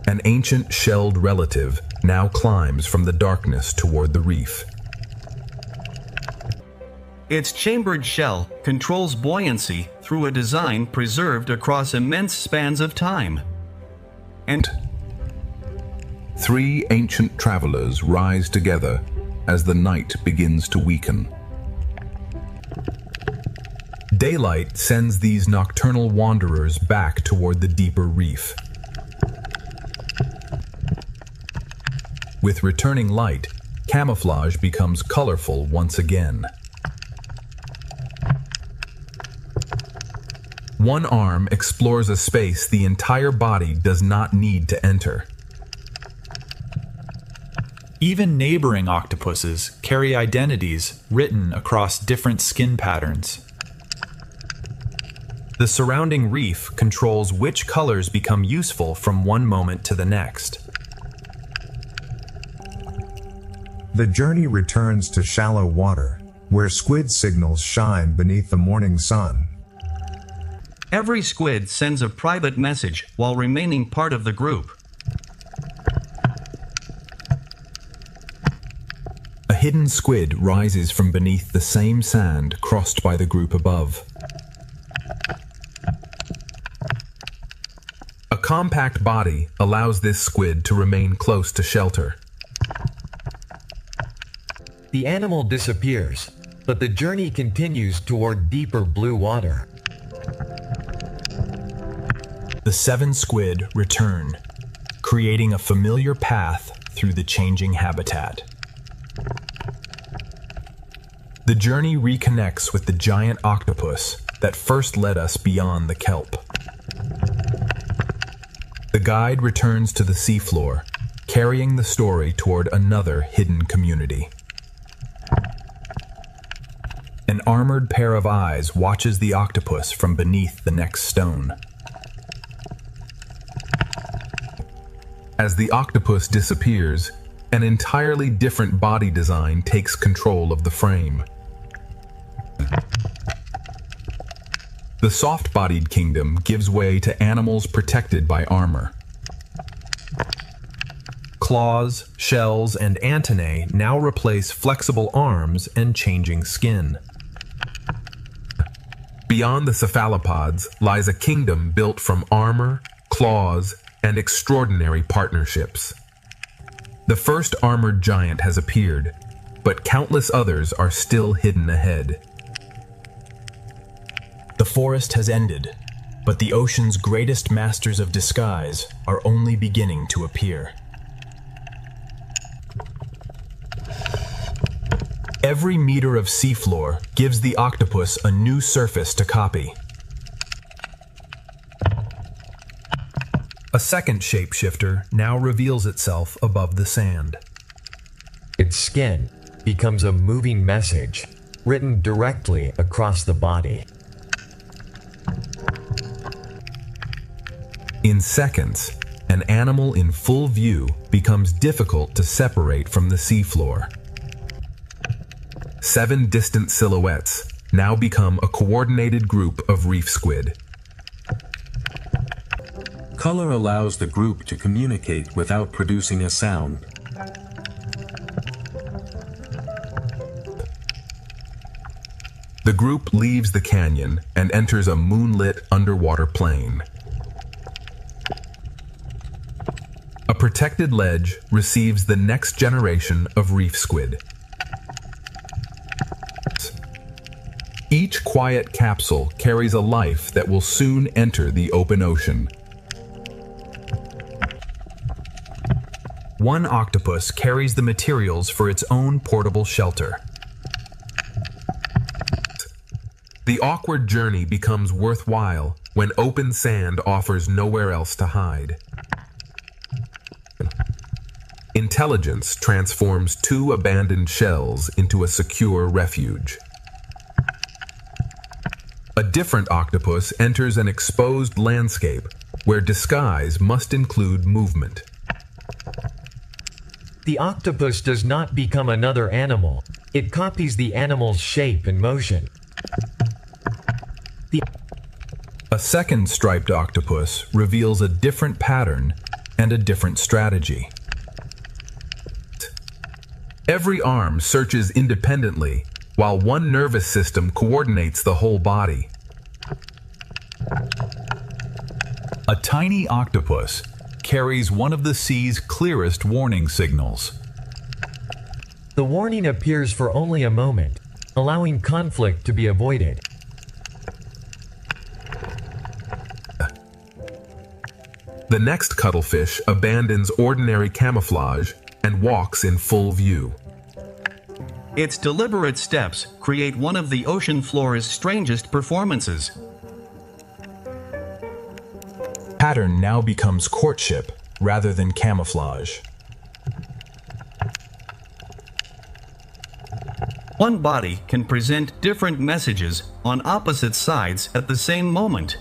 An ancient shelled relative now climbs from the darkness toward the reef. Its chambered shell controls buoyancy through a design preserved across immense spans of time. And three ancient travelers rise together as the night begins to weaken. Daylight sends these nocturnal wanderers back toward the deeper reef. With returning light, camouflage becomes colorful once again. One arm explores a space the entire body does not need to enter. Even neighboring octopuses carry identities written across different skin patterns. The surrounding reef controls which colors become useful from one moment to the next. The journey returns to shallow water, where squid signals shine beneath the morning sun. every squid sends a private message while remaining part of the group. A hidden squid rises from beneath the same sand crossed by the group above. A compact body allows this squid to remain close to shelter. The animal disappears, but the journey continues toward deeper blue water. The 7 squid return, creating a familiar path through the changing habitat. The journey reconnects with the giant octopus that first led us beyond the kelp. The guide returns to the seafloor, carrying the story toward another hidden community. An armored pair of eyes watches the octopus from beneath the next stone. As the octopus disappears, an entirely different body design takes control of the frame. The soft-bodied kingdom gives way to animals protected by armor. Claws, shells, and antennae now replace flexible arms and changing skin. Beyond the cephalopods lies a kingdom built from armor, claws, and extraordinary partnerships. The first armored giant has appeared, but countless others are still hidden ahead. The forest has ended, But the ocean's greatest masters of disguise are only beginning to appear. Every meter of seafloor gives the octopus a new surface to copy. A second shapeshifter now reveals itself above the sand. Its skin becomes a moving message, written directly across the body. In seconds, an animal in full view becomes difficult to separate from the seafloor. 7 distant silhouettes now become a coordinated group of reef squid. Color allows the group to communicate without producing a sound. The group leaves the canyon and enters a moonlit underwater plain. A protected ledge receives the next generation of reef squid. Each quiet capsule carries a life that will soon enter the open ocean. One octopus carries the materials for its own portable shelter. The awkward journey becomes worthwhile when open sand offers nowhere else to hide. Intelligence transforms 2 abandoned shells into a secure refuge. A different octopus enters an exposed landscape where disguise must include movement. The octopus does not become another animal. It copies the animal's shape and motion. A second striped octopus reveals a different pattern and a different strategy. Every arm searches independently, while one nervous system coordinates the whole body. A tiny octopus carries one of the sea's clearest warning signals. The warning appears for only a moment, allowing conflict to be avoided. The next cuttlefish abandons ordinary camouflage and walks in full view. Its deliberate steps create one of the ocean floor's strangest performances. Pattern now becomes courtship rather than camouflage. One body can present different messages on opposite sides at the same moment.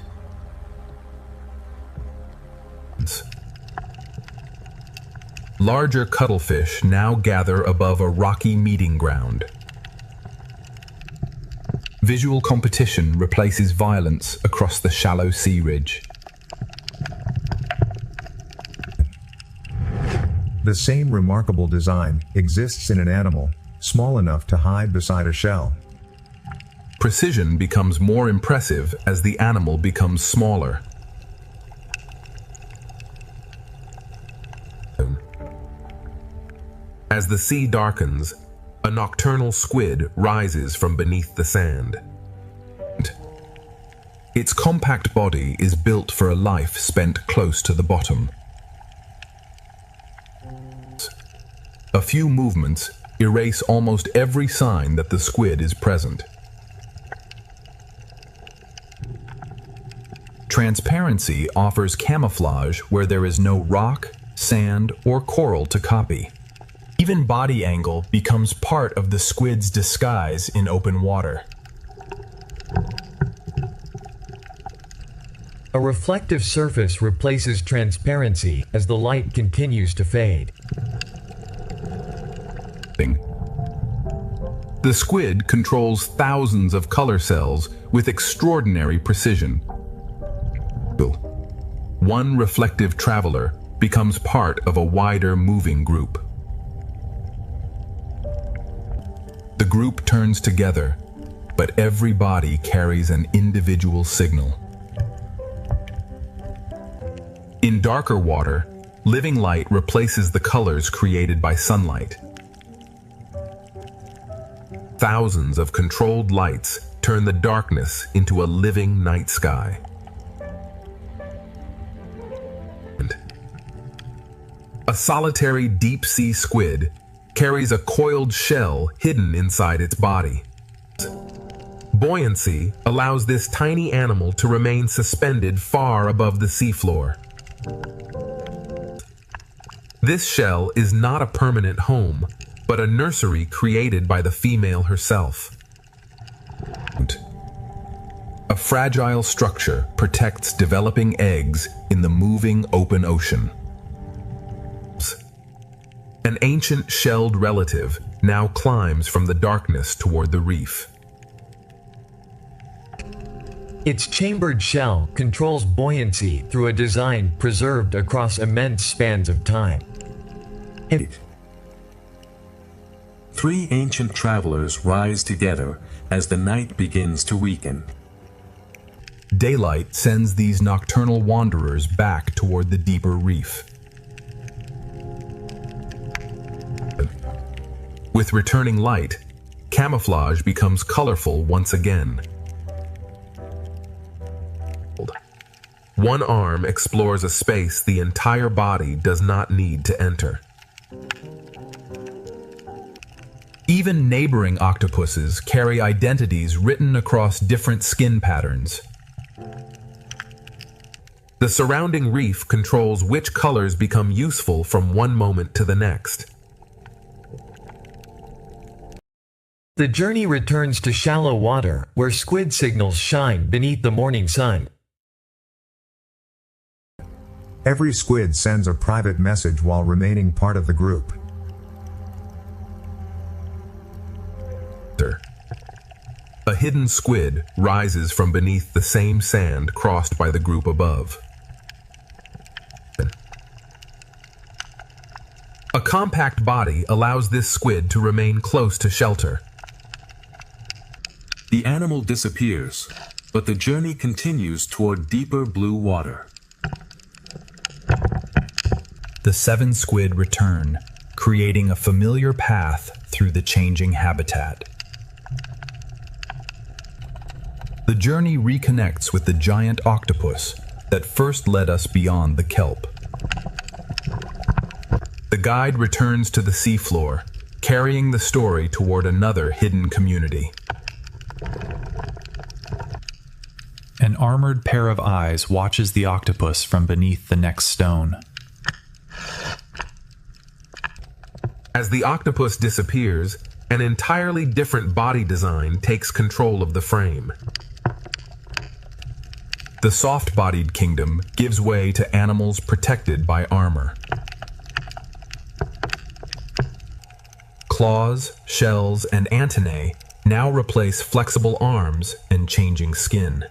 Larger cuttlefish now gather above a rocky meeting ground. Visual competition replaces violence across the shallow sea ridge. The same remarkable design exists in an animal, small enough to hide beside a shell. Precision becomes more impressive as the animal becomes smaller. As the sea darkens, a nocturnal squid rises from beneath the sand. Its compact body is built for a life spent close to the bottom. A few movements erase almost every sign that the squid is present. Transparency offers camouflage where there is no rock, sand, or coral to copy. Even body angle becomes part of the squid's disguise in open water. A reflective surface replaces transparency as the light continues to fade. The squid controls thousands of color cells with extraordinary precision. One reflective traveler becomes part of a wider moving group. The group turns together, but every body carries an individual signal. In darker water, living light replaces the colors created by sunlight. Thousands of controlled lights turn the darkness into a living night sky. A solitary deep-sea squid carries a coiled shell hidden inside its body. Buoyancy allows this tiny animal to remain suspended far above the seafloor. This shell is not a permanent home, but a nursery created by the female herself. A fragile structure protects developing eggs in the moving open ocean. An ancient shelled relative now climbs from the darkness toward the reef. Its chambered shell controls buoyancy through a design preserved across immense spans of time. Three ancient travelers rise together as the night begins to weaken. Daylight sends these nocturnal wanderers back toward the deeper reef. With returning light, camouflage becomes colorful once again. One arm explores a space the entire body does not need to enter. Even neighboring octopuses carry identities written across different skin patterns. The surrounding reef controls which colors become useful from one moment to the next. The journey returns to shallow water, where squid signals shine beneath the morning sun. Every squid sends a private message while remaining part of the group. A hidden squid rises from beneath the same sand crossed by the group above. A compact body allows this squid to remain close to shelter. The animal disappears, but the journey continues toward deeper blue water. The 7 squid return, creating a familiar path through the changing habitat. The journey reconnects with the giant octopus that first led us beyond the kelp. The guide returns to the seafloor, carrying the story toward another hidden community. An armored pair of eyes watches the octopus from beneath the next stone. As the octopus disappears, an entirely different body design takes control of the frame. The soft-bodied kingdom gives way to animals protected by armor. Claws, shells, and antennae now replace flexible arms and changing skin.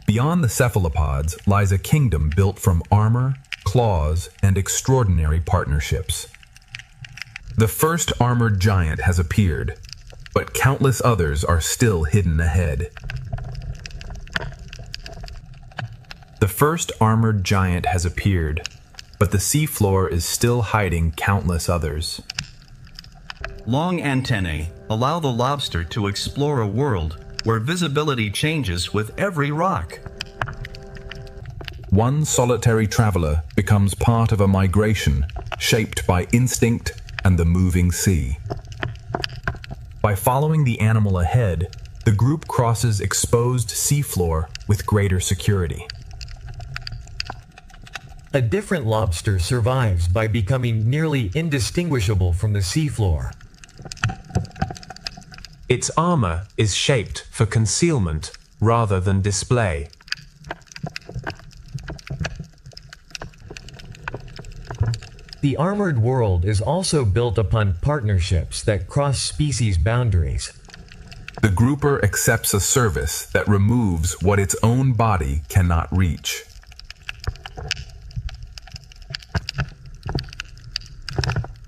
Beyond the cephalopods lies a kingdom built from armor, claws, and extraordinary partnerships. The first armored giant has appeared, but countless others are still hidden ahead. The first armored giant has appeared, but the seafloor is still hiding countless others. Long antennae allow the lobster to explore a world where visibility changes with every rock. One solitary traveler becomes part of a migration shaped by instinct and the moving sea. By following the animal ahead, the group crosses exposed seafloor with greater security. A different lobster survives by becoming nearly indistinguishable from the seafloor. Its armor is shaped for concealment rather than display. The armored world is also built upon partnerships that cross species boundaries. The grouper accepts a service that removes what its own body cannot reach.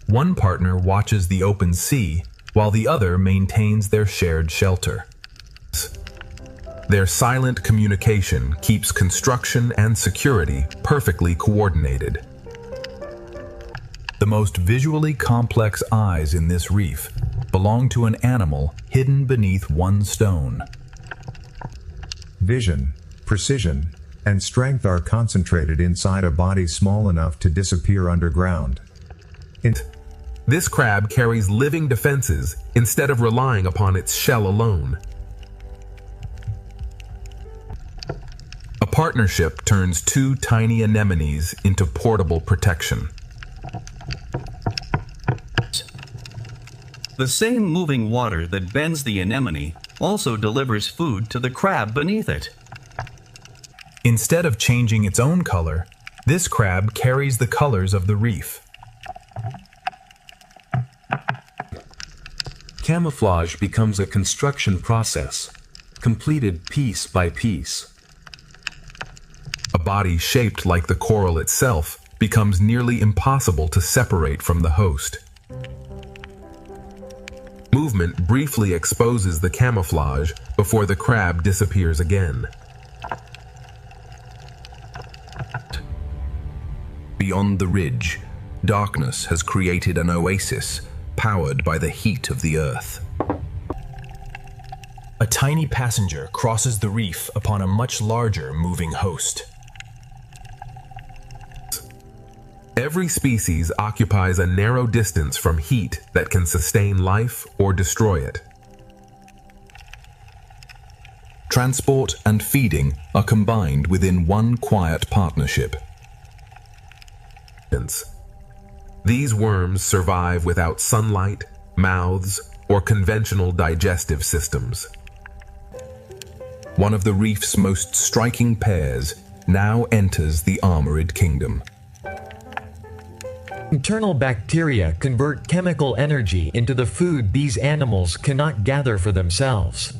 One partner watches the open sea, while the other maintains their shared shelter. Their silent communication keeps construction and security perfectly coordinated. The most visually complex eyes in this reef belong to an animal hidden beneath one stone. Vision, precision, and strength are concentrated inside a body small enough to disappear underground. This crab carries living defenses instead of relying upon its shell alone. A partnership turns two tiny anemones into portable protection. The same moving water that bends the anemone also delivers food to the crab beneath it. Instead of changing its own color, this crab carries the colors of the reef. Camouflage becomes a construction process, completed piece by piece. A body shaped like the coral itself becomes nearly impossible to separate from the host. Movement briefly exposes the camouflage before the crab disappears again. Beyond the ridge, darkness has created an oasis powered by the heat of the earth. A tiny passenger crosses the reef upon a much larger moving host. Every species occupies a narrow distance from heat that can sustain life or destroy it. Transport and feeding are combined within one quiet partnership. These worms survive without sunlight, mouths, or conventional digestive systems. One of the reef's most striking pairs now enters the Armored Kingdom. Internal bacteria convert chemical energy into the food these animals cannot gather for themselves.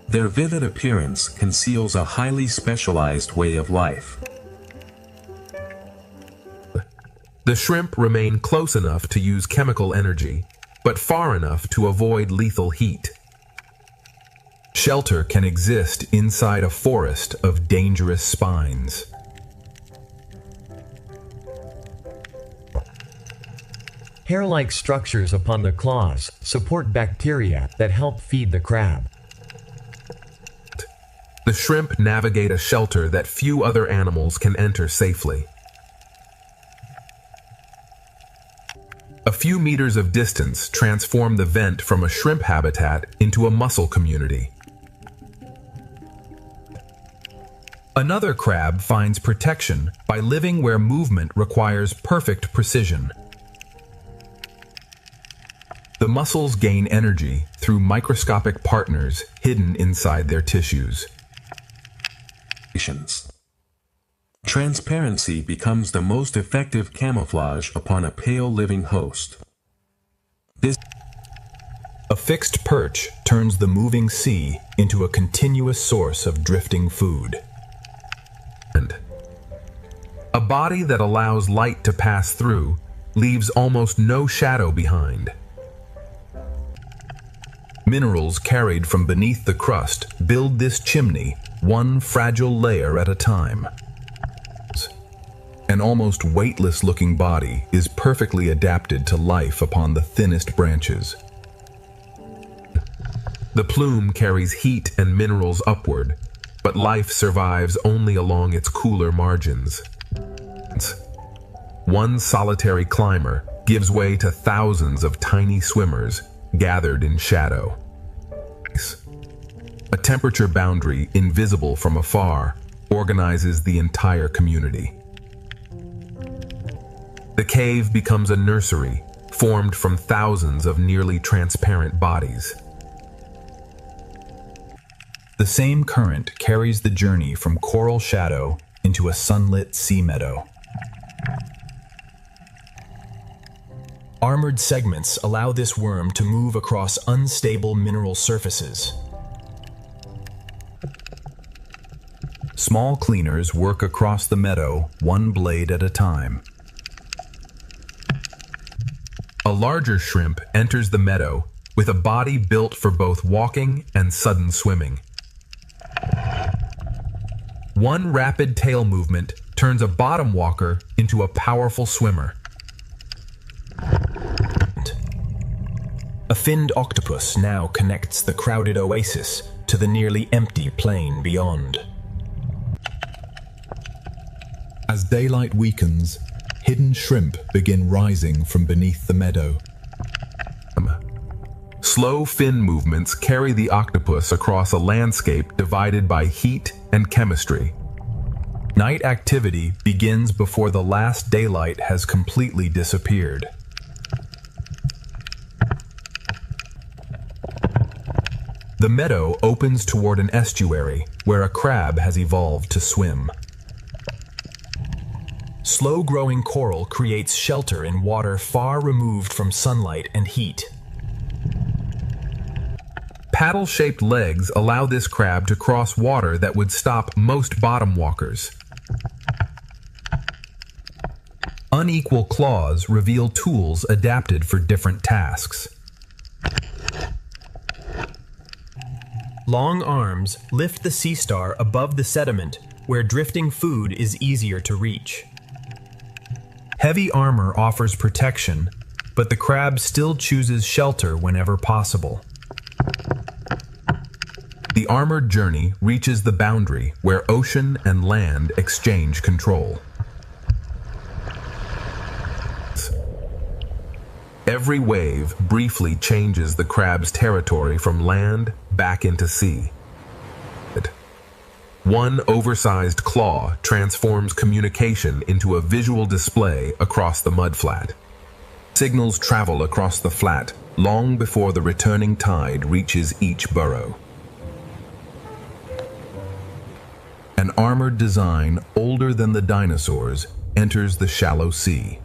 Their vivid appearance conceals a highly specialized way of life. The shrimp remain close enough to use chemical energy, but far enough to avoid lethal heat. Shelter can exist inside a forest of dangerous spines. Hair-like structures upon the claws support bacteria that help feed the crab. The shrimp navigate a shelter that few other animals can enter safely. A few meters of distance transform the vent from a shrimp habitat into a mussel community. Another crab finds protection by living where movement requires perfect precision. The mussels gain energy through microscopic partners hidden inside their tissues. Transparency becomes the most effective camouflage upon a pale living host. A fixed perch turns the moving sea into a continuous source of drifting food. A body that allows light to pass through leaves almost no shadow behind. Minerals carried from beneath the crust build this chimney one fragile layer at a time. An almost weightless-looking body is perfectly adapted to life upon the thinnest branches. The plume carries heat and minerals upward, but life survives only along its cooler margins. One solitary climber gives way to thousands of tiny swimmers gathered in shadow. A temperature boundary invisible from afar organizes the entire community. The cave becomes a nursery formed from thousands of nearly transparent bodies. The same current carries the journey from coral shadow into a sunlit sea meadow. Armored segments allow this worm to move across unstable mineral surfaces. Small cleaners work across the meadow, one blade at a time. A larger shrimp enters the meadow with a body built for both walking and sudden swimming. One rapid tail movement turns a bottom walker into a powerful swimmer. A finned octopus now connects the crowded oasis to the nearly empty plain beyond. As daylight weakens, hidden shrimp begin rising from beneath the meadow. Slow fin movements carry the octopus across a landscape divided by heat and chemistry. Night activity begins before the last daylight has completely disappeared. The meadow opens toward an estuary where a crab has evolved to swim. Slow-growing coral creates shelter in water far removed from sunlight and heat. Paddle-shaped legs allow this crab to cross water that would stop most bottom walkers. Unequal claws reveal tools adapted for different tasks. Long arms lift the sea star above the sediment where drifting food is easier to reach. Heavy armor offers protection, but the crab still chooses shelter whenever possible. The armored journey reaches the boundary where ocean and land exchange control. Every wave briefly changes the crab's territory from land back into sea. One oversized claw transforms communication into a visual display across the mudflat. Signals travel across the flat long before the returning tide reaches each burrow. An armored design older than the dinosaurs enters the shallow sea.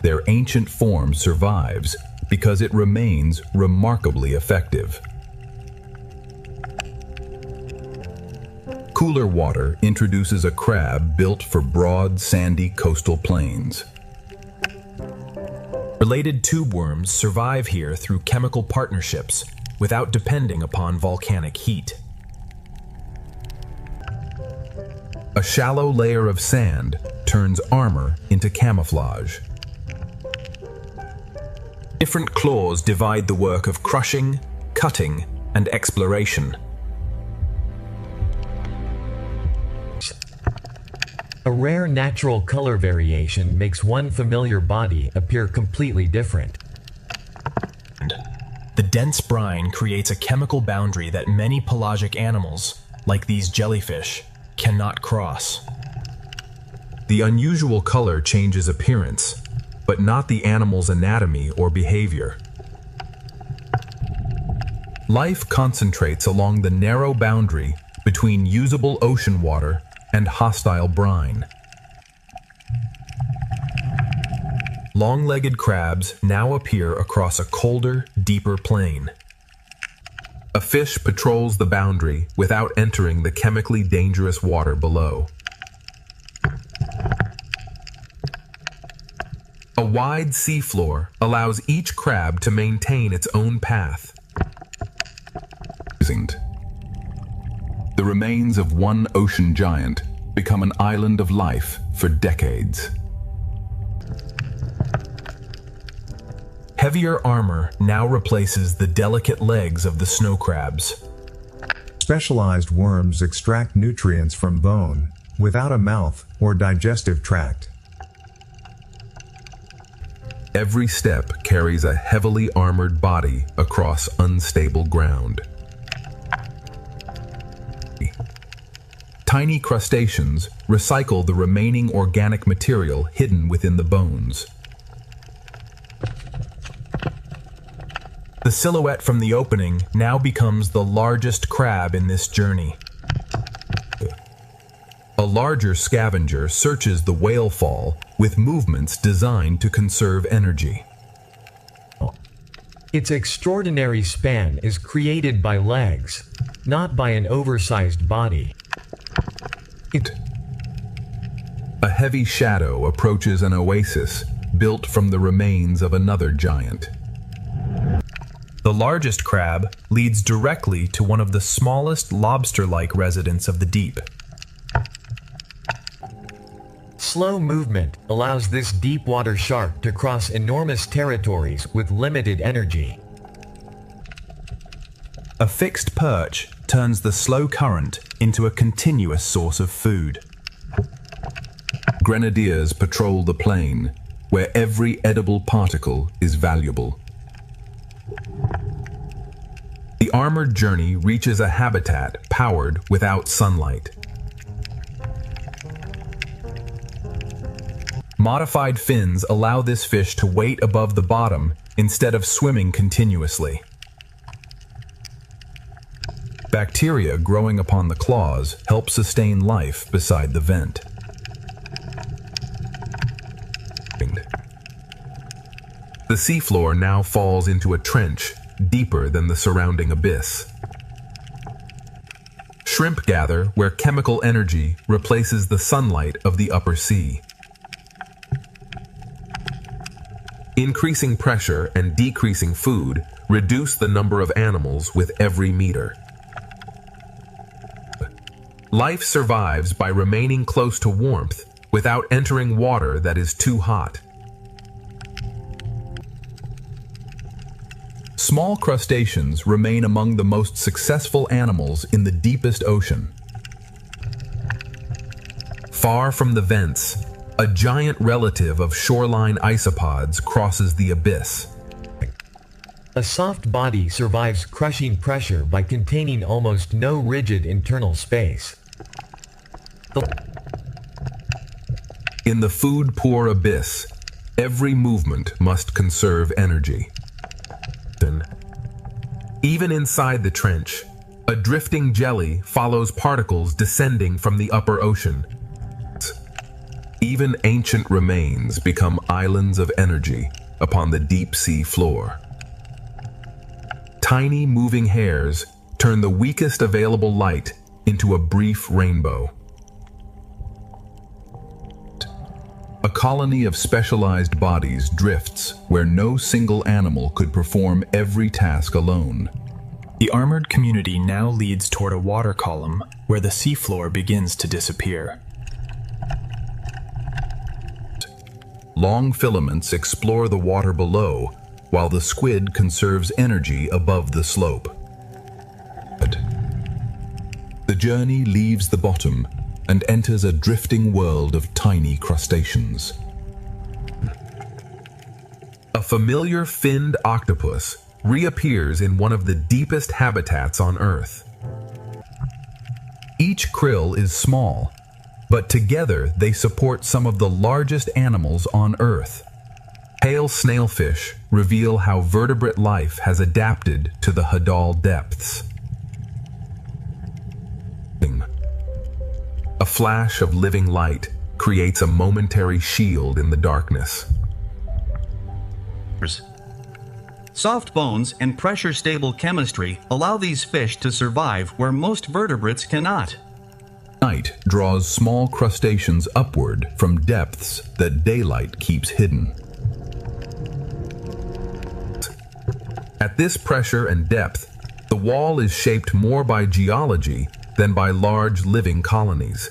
Their ancient form survives because it remains remarkably effective. Cooler water introduces a crab built for broad, sandy coastal plains. Related tube worms survive here through chemical partnerships without depending upon volcanic heat. A shallow layer of sand turns armor into camouflage. Different claws divide the work of crushing, cutting, and exploration. A rare natural color variation makes one familiar body appear completely different. The dense brine creates a chemical boundary that many pelagic animals, like these jellyfish, cannot cross. The unusual color changes appearance, but not the animal's anatomy or behavior. Life concentrates along the narrow boundary between usable ocean water and hostile brine. Long-legged crabs now appear across a colder, deeper plain. A fish patrols the boundary without entering the chemically dangerous water below. A wide seafloor allows each crab to maintain its own path. The remains of one ocean giant become an island of life for decades. Heavier armor now replaces the delicate legs of the snow crabs. Specialized worms extract nutrients from bone, without a mouth or digestive tract. Every step carries a heavily armored body across unstable ground. Tiny crustaceans recycle the remaining organic material hidden within the bones. The silhouette from the opening now becomes the largest crab in this journey. A larger scavenger searches the whale fall with movements designed to conserve energy. Its extraordinary span is created by legs, not by an oversized body. A heavy shadow approaches an oasis built from the remains of another giant. The largest crab leads directly to one of the smallest lobster-like residents of the deep. Slow movement allows this deep water shark to cross enormous territories with limited energy. A fixed perch turns the slow current into a continuous source of food. Grenadiers patrol the plain, where every edible particle is valuable. The armored journey reaches a habitat powered without sunlight. Modified fins allow this fish to wait above the bottom instead of swimming continuously. Bacteria growing upon the claws help sustain life beside the vent. The seafloor now falls into a trench deeper than the surrounding abyss. Shrimp gather where chemical energy replaces the sunlight of the upper sea. Increasing pressure and decreasing food reduce the number of animals with every meter. Life survives by remaining close to warmth without entering water that is too hot. Small crustaceans remain among the most successful animals in the deepest ocean. Far from the vents, a giant relative of shoreline isopods crosses the abyss. A soft body survives crushing pressure by containing almost no rigid internal space. In the food-poor abyss, every movement must conserve energy. Even inside the trench, a drifting jelly follows particles descending from the upper ocean. Even ancient remains become islands of energy upon the deep sea floor. Tiny moving hairs turn the weakest available light into a brief rainbow. A colony of specialized bodies drifts where no single animal could perform every task alone. The armored community now leads toward a water column where the seafloor begins to disappear. Long filaments explore the water below, while the squid conserves energy above the slope. The journey leaves the bottom and enters a drifting world of tiny crustaceans. A familiar finned octopus reappears in one of the deepest habitats on Earth. Each krill is small, but together they support some of the largest animals on Earth. Pale snailfish reveal how vertebrate life has adapted to the Hadal depths. A flash of living light creates a momentary shield in the darkness. Soft bones and pressure-stable chemistry allow these fish to survive where most vertebrates cannot. Night draws small crustaceans upward from depths that daylight keeps hidden. At this pressure and depth, the wall is shaped more by geology than by large living colonies.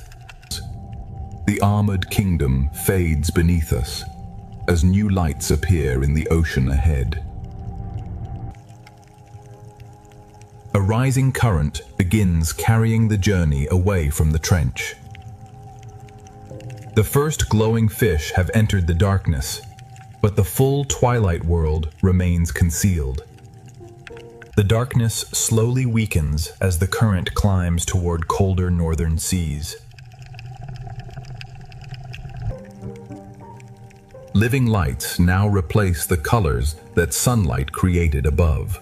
The armored kingdom fades beneath us as new lights appear in the ocean ahead. A rising current begins carrying the journey away from the trench. The first glowing fish have entered the darkness, but the full twilight world remains concealed. The darkness slowly weakens as the current climbs toward colder northern seas. Living lights now replace the colors that sunlight created above.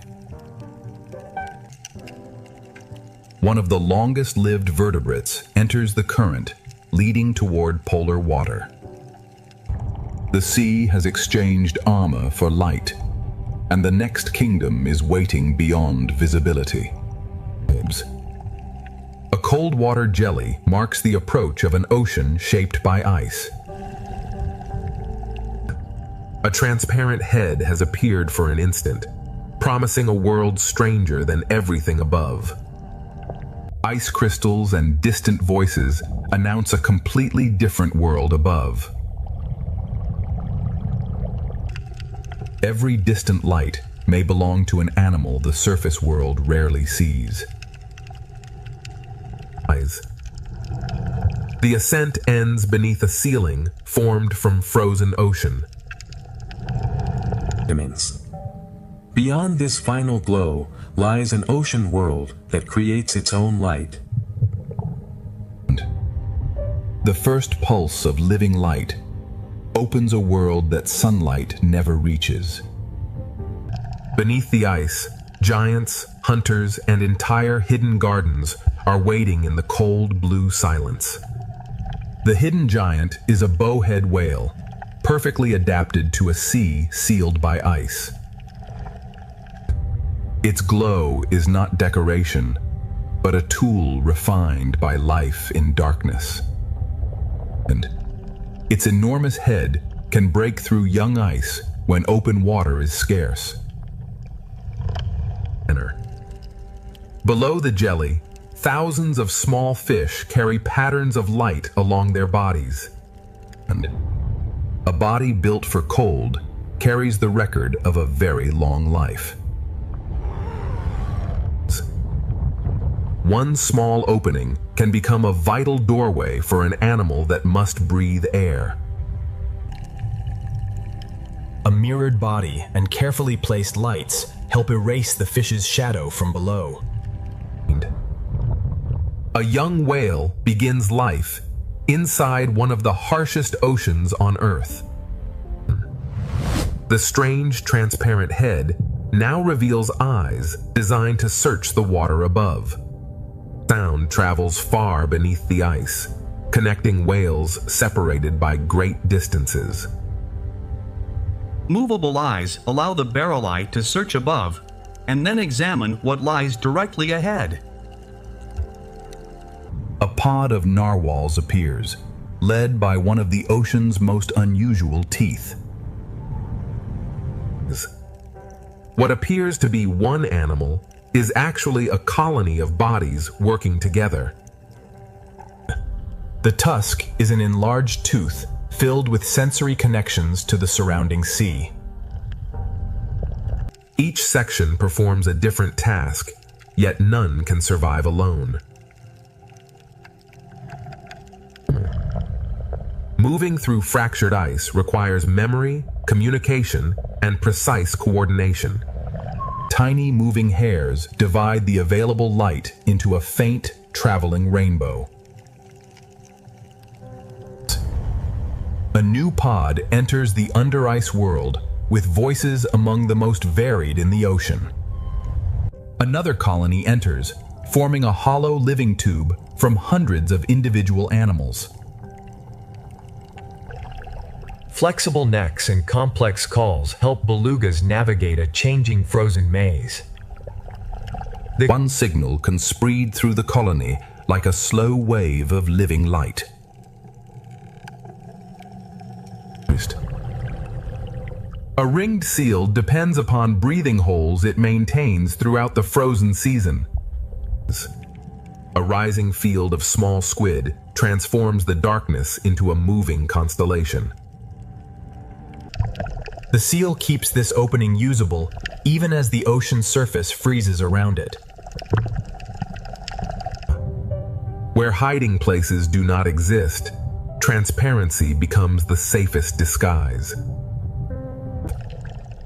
One of the longest-lived vertebrates enters the current, leading toward polar water. The sea has exchanged armor for light, and the next kingdom is waiting beyond visibility. A cold water jelly marks the approach of an ocean shaped by ice. A transparent head has appeared for an instant, promising a world stranger than everything above. Ice crystals and distant voices announce a completely different world above. Every distant light may belong to an animal the surface world rarely sees. The ascent ends beneath a ceiling formed from frozen ocean. Immense. Beyond this final glow lies an ocean world that creates its own light. The first pulse of living light opens a world that sunlight never reaches. Beneath the ice, giants, hunters, and entire hidden gardens are waiting in the cold blue silence. The hidden giant is a bowhead whale, perfectly adapted to a sea sealed by ice. Its glow is not decoration, but a tool refined by life in darkness. And its enormous head can break through young ice when open water is scarce. Below the jelly, thousands of small fish carry patterns of light along their bodies. And a body built for cold carries the record of a very long life. One small opening can become a vital doorway for an animal that must breathe air. A mirrored body and carefully placed lights help erase the fish's shadow from below. A young whale begins life inside one of the harshest oceans on Earth. The strange, transparent head now reveals eyes designed to search the water above. Sound travels far beneath the ice, connecting whales separated by great distances. Movable eyes allow the barrel eye to search above and then examine what lies directly ahead. A pod of narwhals appears, led by one of the ocean's most unusual teeth. What appears to be one animal is actually a colony of bodies working together. The tusk is an enlarged tooth filled with sensory connections to the surrounding sea. Each section performs a different task, yet none can survive alone. Moving through fractured ice requires memory, communication, and precise coordination. Tiny moving hairs divide the available light into a faint, traveling rainbow. A new pod enters the under-ice world with voices among the most varied in the ocean. Another colony enters, forming a hollow living tube from hundreds of individual animals. Flexible necks and complex calls help belugas navigate a changing frozen maze. One signal can spread through the colony like a slow wave of living light. A ringed seal depends upon breathing holes it maintains throughout the frozen season. A rising field of small squid transforms the darkness into a moving constellation. The seal keeps this opening usable even as the ocean surface freezes around it. Where hiding places do not exist, transparency becomes the safest disguise.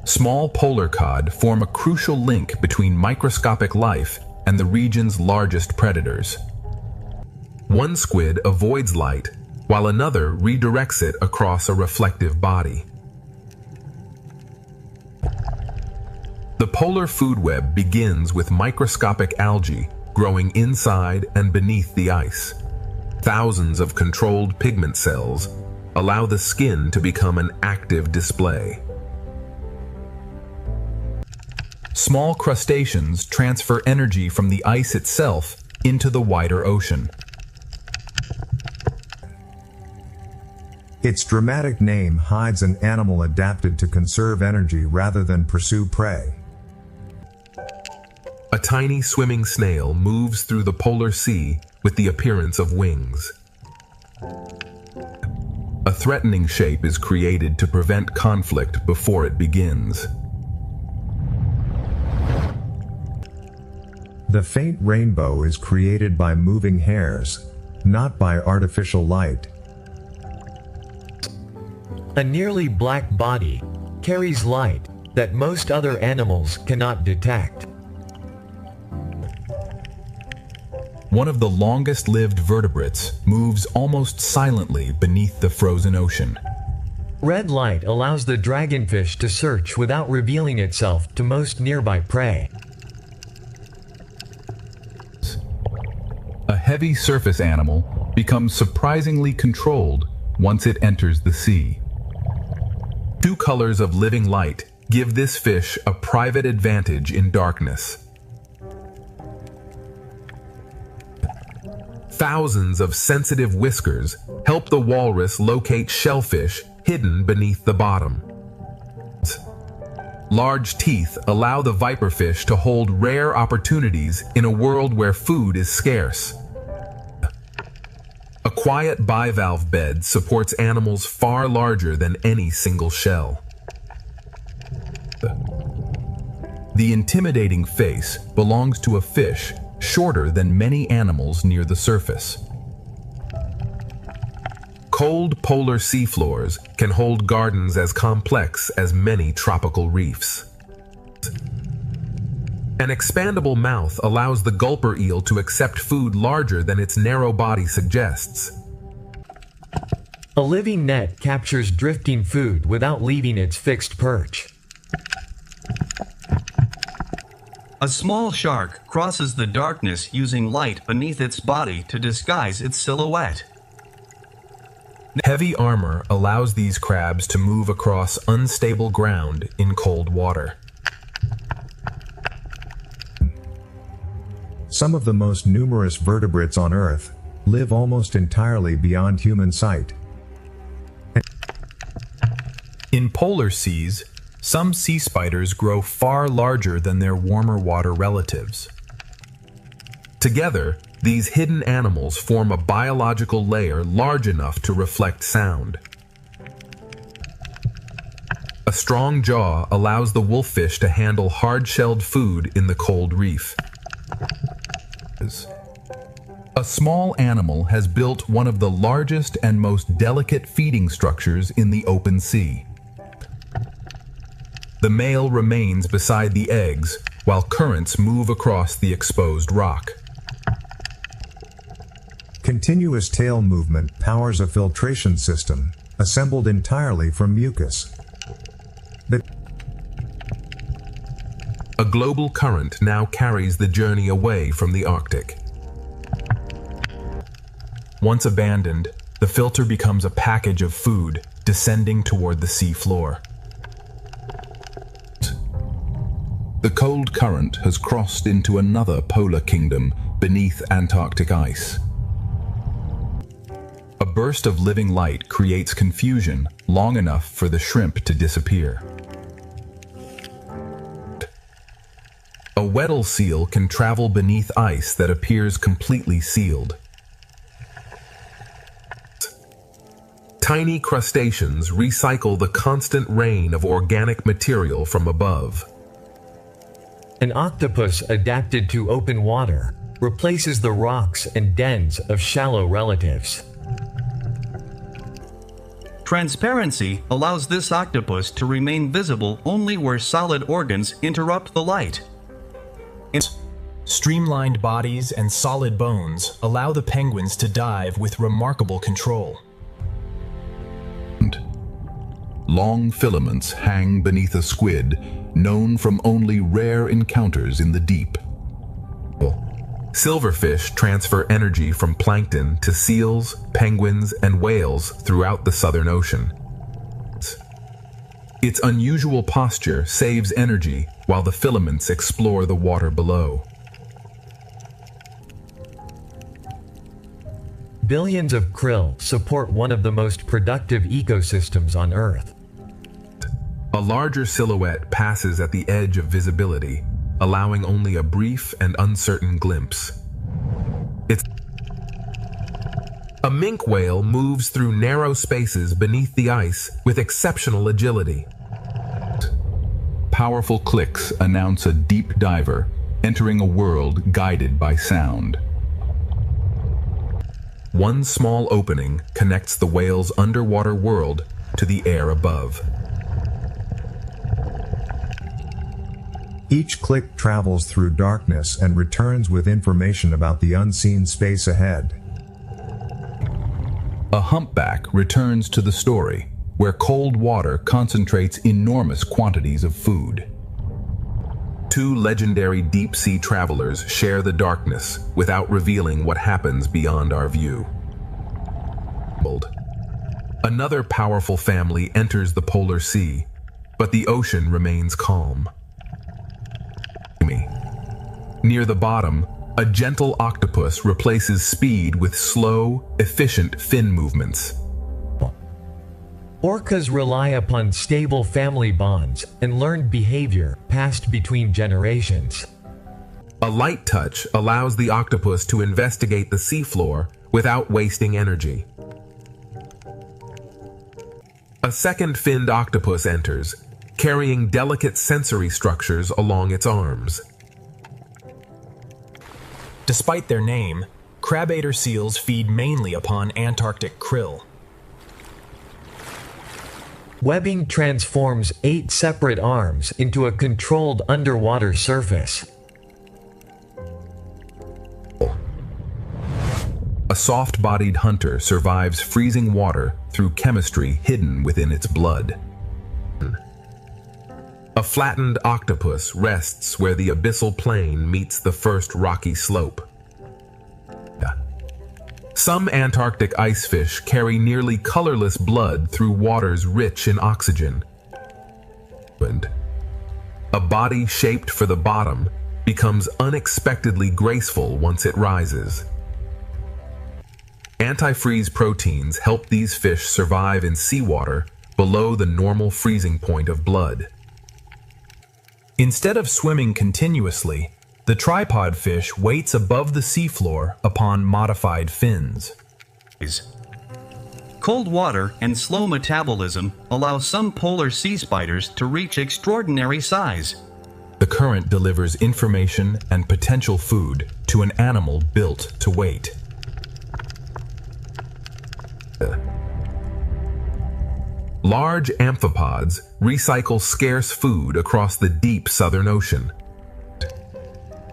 Small polar cod form a crucial link between microscopic life and the region's largest predators. One squid avoids light, while another redirects it across a reflective body. The polar food web begins with microscopic algae growing inside and beneath the ice. Thousands of controlled pigment cells allow the skin to become an active display. Small crustaceans transfer energy from the ice itself into the wider ocean. Its dramatic name hides an animal adapted to conserve energy rather than pursue prey. A tiny swimming snail moves through the polar sea with the appearance of wings. A threatening shape is created to prevent conflict before it begins. The faint rainbow is created by moving hairs, not by artificial light. A nearly black body carries light that most other animals cannot detect. One of the longest-lived vertebrates moves almost silently beneath the frozen ocean. Red light allows the dragonfish to search without revealing itself to most nearby prey. A heavy surface animal becomes surprisingly controlled once it enters the sea. Two colors of living light give this fish a private advantage in darkness. Thousands of sensitive whiskers help the walrus locate shellfish hidden beneath the bottom. Large teeth allow the viperfish to hold rare opportunities in a world where food is scarce. A quiet bivalve bed supports animals far larger than any single shell. The intimidating face belongs to a fish shorter than many animals near the surface. Cold polar seafloors can hold gardens as complex as many tropical reefs. An expandable mouth allows the gulper eel to accept food larger than its narrow body suggests. A living net captures drifting food without leaving its fixed perch. A small shark crosses the darkness using light beneath its body to disguise its silhouette. Heavy armor allows these crabs to move across unstable ground in cold water. Some of the most numerous vertebrates on Earth live almost entirely beyond human sight. In polar seas, some sea spiders grow far larger than their warmer water relatives. Together, these hidden animals form a biological layer large enough to reflect sound. A strong jaw allows the wolffish to handle hard-shelled food in the cold reef. A small animal has built one of the largest and most delicate feeding structures in the open sea. The male remains beside the eggs while currents move across the exposed rock. Continuous tail movement powers a filtration system, assembled entirely from mucus. A global current now carries the journey away from the Arctic. Once abandoned, the filter becomes a package of food descending toward the sea floor. The cold current has crossed into another polar kingdom beneath Antarctic ice. A burst of living light creates confusion long enough for the shrimp to disappear. A Weddell seal can travel beneath ice that appears completely sealed. Tiny crustaceans recycle the constant rain of organic material from above. An octopus adapted to open water replaces the rocks and dens of shallow relatives. Transparency allows this octopus to remain visible only where solid organs interrupt the light. Streamlined bodies and solid bones allow the penguins to dive with remarkable control. Long filaments hang beneath a squid, known from only rare encounters in the deep. Silverfish transfer energy from plankton to seals, penguins, and whales throughout the Southern Ocean. Its unusual posture saves energy while the filaments explore the water below. Billions of krill support one of the most productive ecosystems on Earth. A larger silhouette passes at the edge of visibility, allowing only a brief and uncertain glimpse. A minke whale moves through narrow spaces beneath the ice with exceptional agility. Powerful clicks announce a deep diver entering a world guided by sound. One small opening connects the whale's underwater world to the air above. Each click travels through darkness and returns with information about the unseen space ahead. A humpback returns to the story, where cold water concentrates enormous quantities of food. Two legendary deep-sea travelers share the darkness without revealing what happens beyond our view. Another powerful family enters the polar sea, but the ocean remains calm. Near the bottom, a gentle octopus replaces speed with slow, efficient fin movements. Orcas rely upon stable family bonds and learned behavior passed between generations. A light touch allows the octopus to investigate the seafloor without wasting energy. A second finned octopus enters, carrying delicate sensory structures along its arms. Despite their name, crabator seals feed mainly upon Antarctic krill. Webbing transforms 8 separate arms into a controlled underwater surface. A soft-bodied hunter survives freezing water through chemistry hidden within its blood. A flattened octopus rests where the abyssal plain meets the first rocky slope. Some Antarctic icefish carry nearly colorless blood through waters rich in oxygen. A body shaped for the bottom becomes unexpectedly graceful once it rises. Antifreeze proteins help these fish survive in seawater below the normal freezing point of blood. Instead of swimming continuously, the tripod fish waits above the seafloor upon modified fins. Cold water and slow metabolism allow some polar sea spiders to reach extraordinary size. The current delivers information and potential food to an animal built to wait. Large amphipods recycle scarce food across the deep Southern Ocean.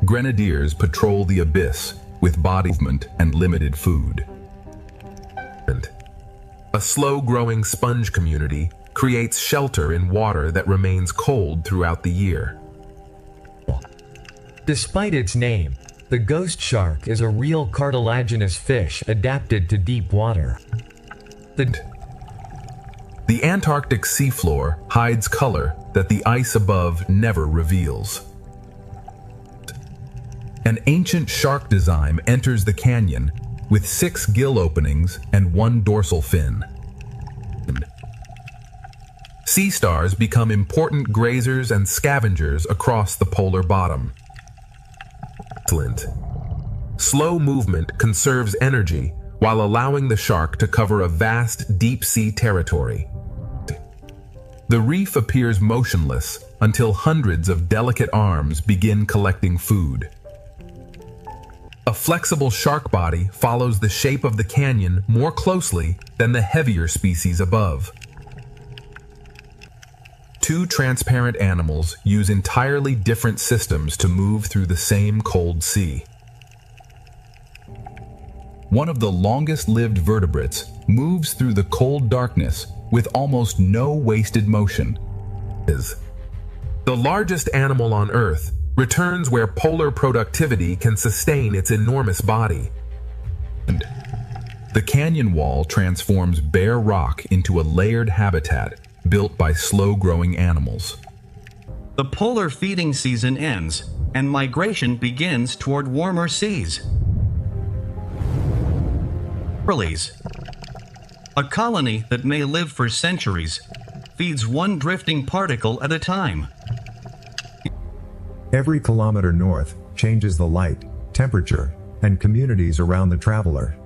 Grenadiers patrol the abyss with body movement and limited food. A slow-growing sponge community creates shelter in water that remains cold throughout the year. Despite its name, the ghost shark is a real cartilaginous fish adapted to deep water. The Antarctic seafloor hides color that the ice above never reveals. An ancient shark design enters the canyon with 6 gill openings and 1 dorsal fin. Sea stars become important grazers and scavengers across the polar bottom. Slow movement conserves energy while allowing the shark to cover a vast deep-sea territory. The reef appears motionless until hundreds of delicate arms begin collecting food. A flexible shark body follows the shape of the canyon more closely than the heavier species above. 2 transparent animals use entirely different systems to move through the same cold sea. One of the longest-lived vertebrates moves through the cold darkness with almost no wasted motion. The largest animal on Earth returns where polar productivity can sustain its enormous body. The canyon wall transforms bare rock into a layered habitat built by slow-growing animals. The polar feeding season ends, and migration begins toward warmer seas. A colony that may live for centuries feeds one drifting particle at a time. Every kilometer north changes the light, temperature, and communities around the traveler.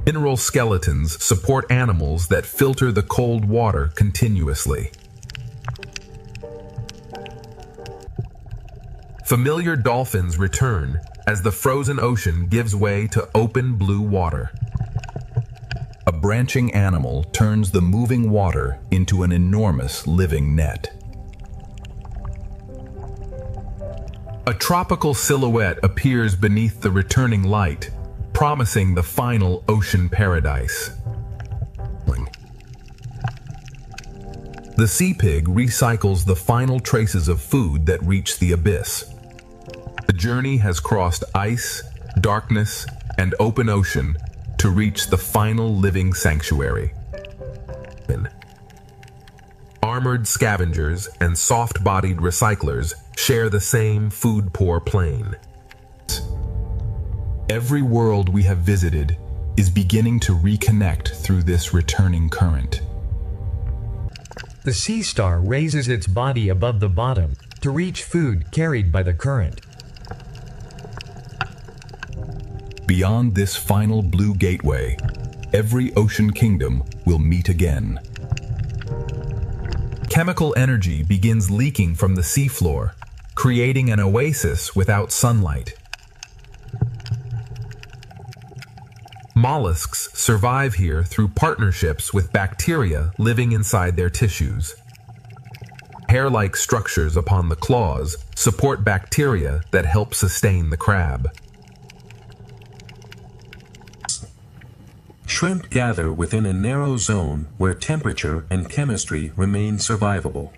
Mineral skeletons support animals that filter the cold water continuously. Familiar dolphins return as the frozen ocean gives way to open blue water. A branching animal turns the moving water into an enormous living net. A tropical silhouette appears beneath the returning light, promising the final ocean paradise. The sea pig recycles the final traces of food that reach the abyss. The journey has crossed ice, darkness, and open ocean to reach the final living sanctuary. Armored scavengers and soft-bodied recyclers share the same food-poor plain. Every world we have visited is beginning to reconnect through this returning current. The sea star raises its body above the bottom to reach food carried by the current. Beyond this final blue gateway, every ocean kingdom will meet again. Chemical energy begins leaking from the seafloor, creating an oasis without sunlight. Mollusks survive here through partnerships with bacteria living inside their tissues. Hair-like structures upon the claws support bacteria that help sustain the crab. Shrimp gather within a narrow zone where temperature and chemistry remain survivable.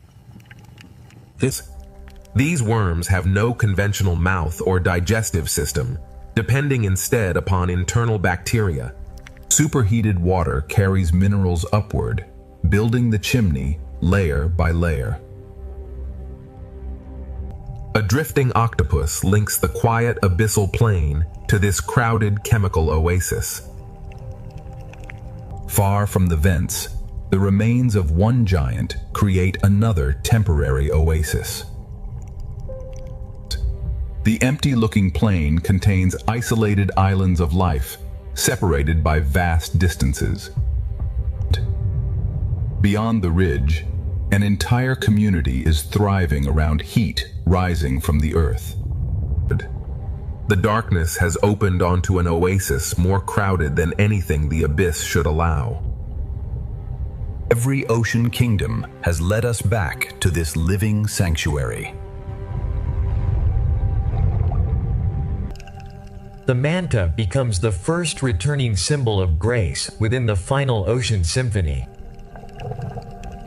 These worms have no conventional mouth or digestive system, depending instead upon internal bacteria. Superheated water carries minerals upward, building the chimney layer by layer. A drifting octopus links the quiet abyssal plain to this crowded chemical oasis. Far from the vents, the remains of one giant create another temporary oasis. The empty-looking plain contains isolated islands of life, separated by vast distances. Beyond the ridge, an entire community is thriving around heat rising from the earth. The darkness has opened onto an oasis more crowded than anything the abyss should allow. Every ocean kingdom has led us back to this living sanctuary. The manta becomes the first returning symbol of grace within the final ocean symphony.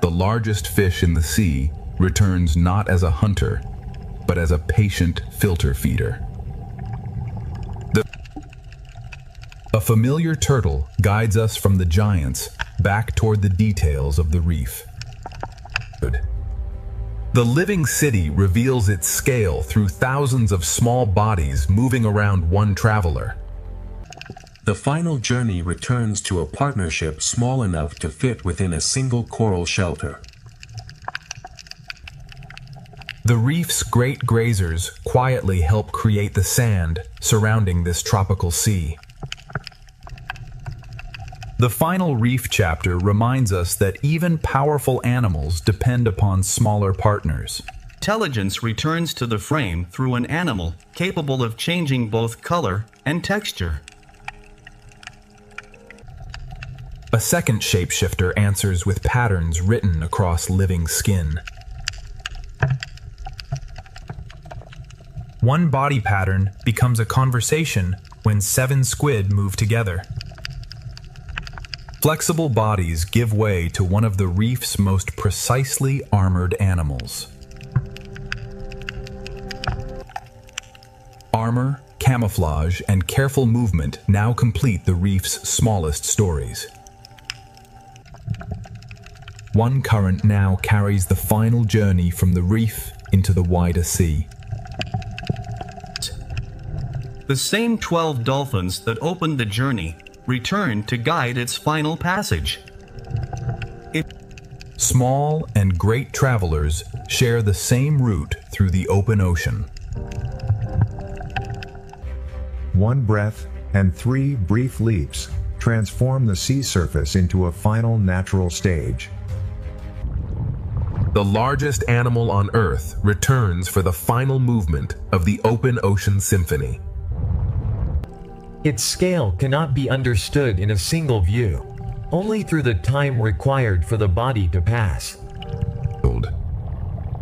The largest fish in the sea returns not as a hunter, but as a patient filter feeder. A familiar turtle guides us from the giants back toward the details of the reef. The living city reveals its scale through thousands of small bodies moving around one traveler. The final journey returns to a partnership small enough to fit within a single coral shelter. The reef's great grazers quietly help create the sand surrounding this tropical sea. The final reef chapter reminds us that even powerful animals depend upon smaller partners. Intelligence returns to the frame through an animal capable of changing both color and texture. A second shapeshifter answers with patterns written across living skin. One body pattern becomes a conversation when 7 squid move together. Flexible bodies give way to one of the reef's most precisely armored animals. Armor, camouflage, and careful movement now complete the reef's smallest stories. One current now carries the final journey from the reef into the wider sea. The same 12 dolphins that opened the journey return to guide its final passage. Small and great travelers share the same route through the open ocean. One breath and 3 brief leaps transform the sea surface into a final natural stage. The largest animal on Earth returns for the final movement of the open ocean symphony. Its scale cannot be understood in a single view, only through the time required for the body to pass.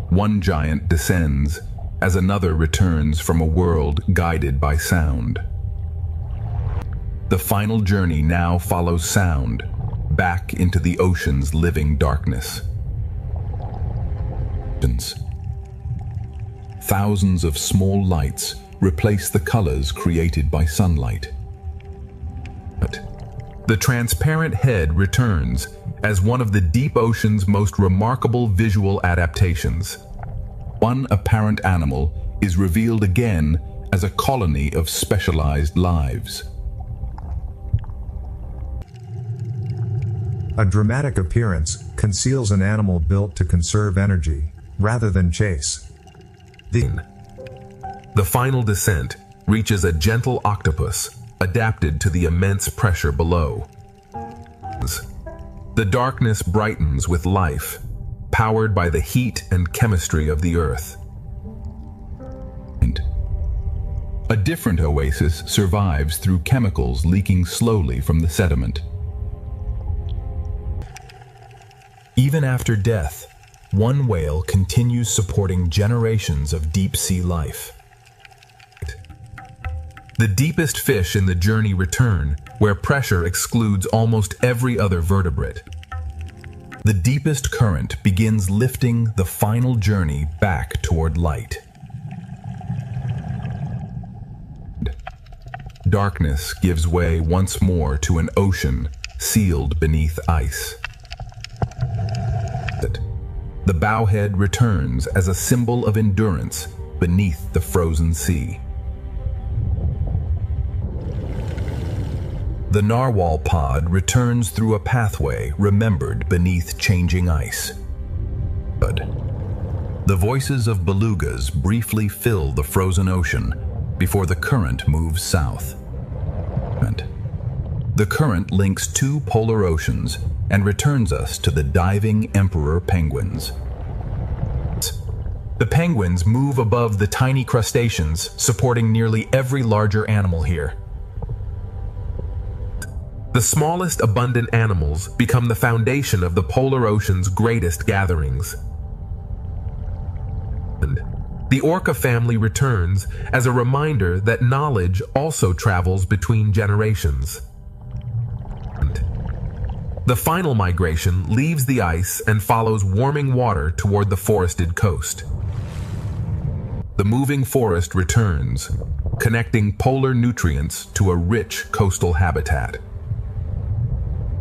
One giant descends as another returns from a world guided by sound. The final journey now follows sound back into the ocean's living darkness. Thousands of small lights replace the colors created by sunlight. The transparent head returns as one of the deep ocean's most remarkable visual adaptations. One apparent animal is revealed again as a colony of specialized lives. A dramatic appearance conceals an animal built to conserve energy, rather than chase. The final descent reaches a gentle octopus adapted to the immense pressure below. The darkness brightens with life, powered by the heat and chemistry of the Earth. A different oasis survives through chemicals leaking slowly from the sediment. Even after death, one whale continues supporting generations of deep-sea life. The deepest fish in the journey return, where pressure excludes almost every other vertebrate. The deepest current begins lifting the final journey back toward light. Darkness gives way once more to an ocean sealed beneath ice. The bowhead returns as a symbol of endurance beneath the frozen sea. The narwhal pod returns through a pathway remembered beneath changing ice. The voices of belugas briefly fill the frozen ocean before the current moves south. The current links two polar oceans and returns us to the diving emperor penguins. The penguins move above the tiny crustaceans, supporting nearly every larger animal here. The smallest abundant animals become the foundation of the polar ocean's greatest gatherings. The orca family returns as a reminder that knowledge also travels between generations. The final migration leaves the ice and follows warming water toward the forested coast. The moving forest returns, connecting polar nutrients to a rich coastal habitat.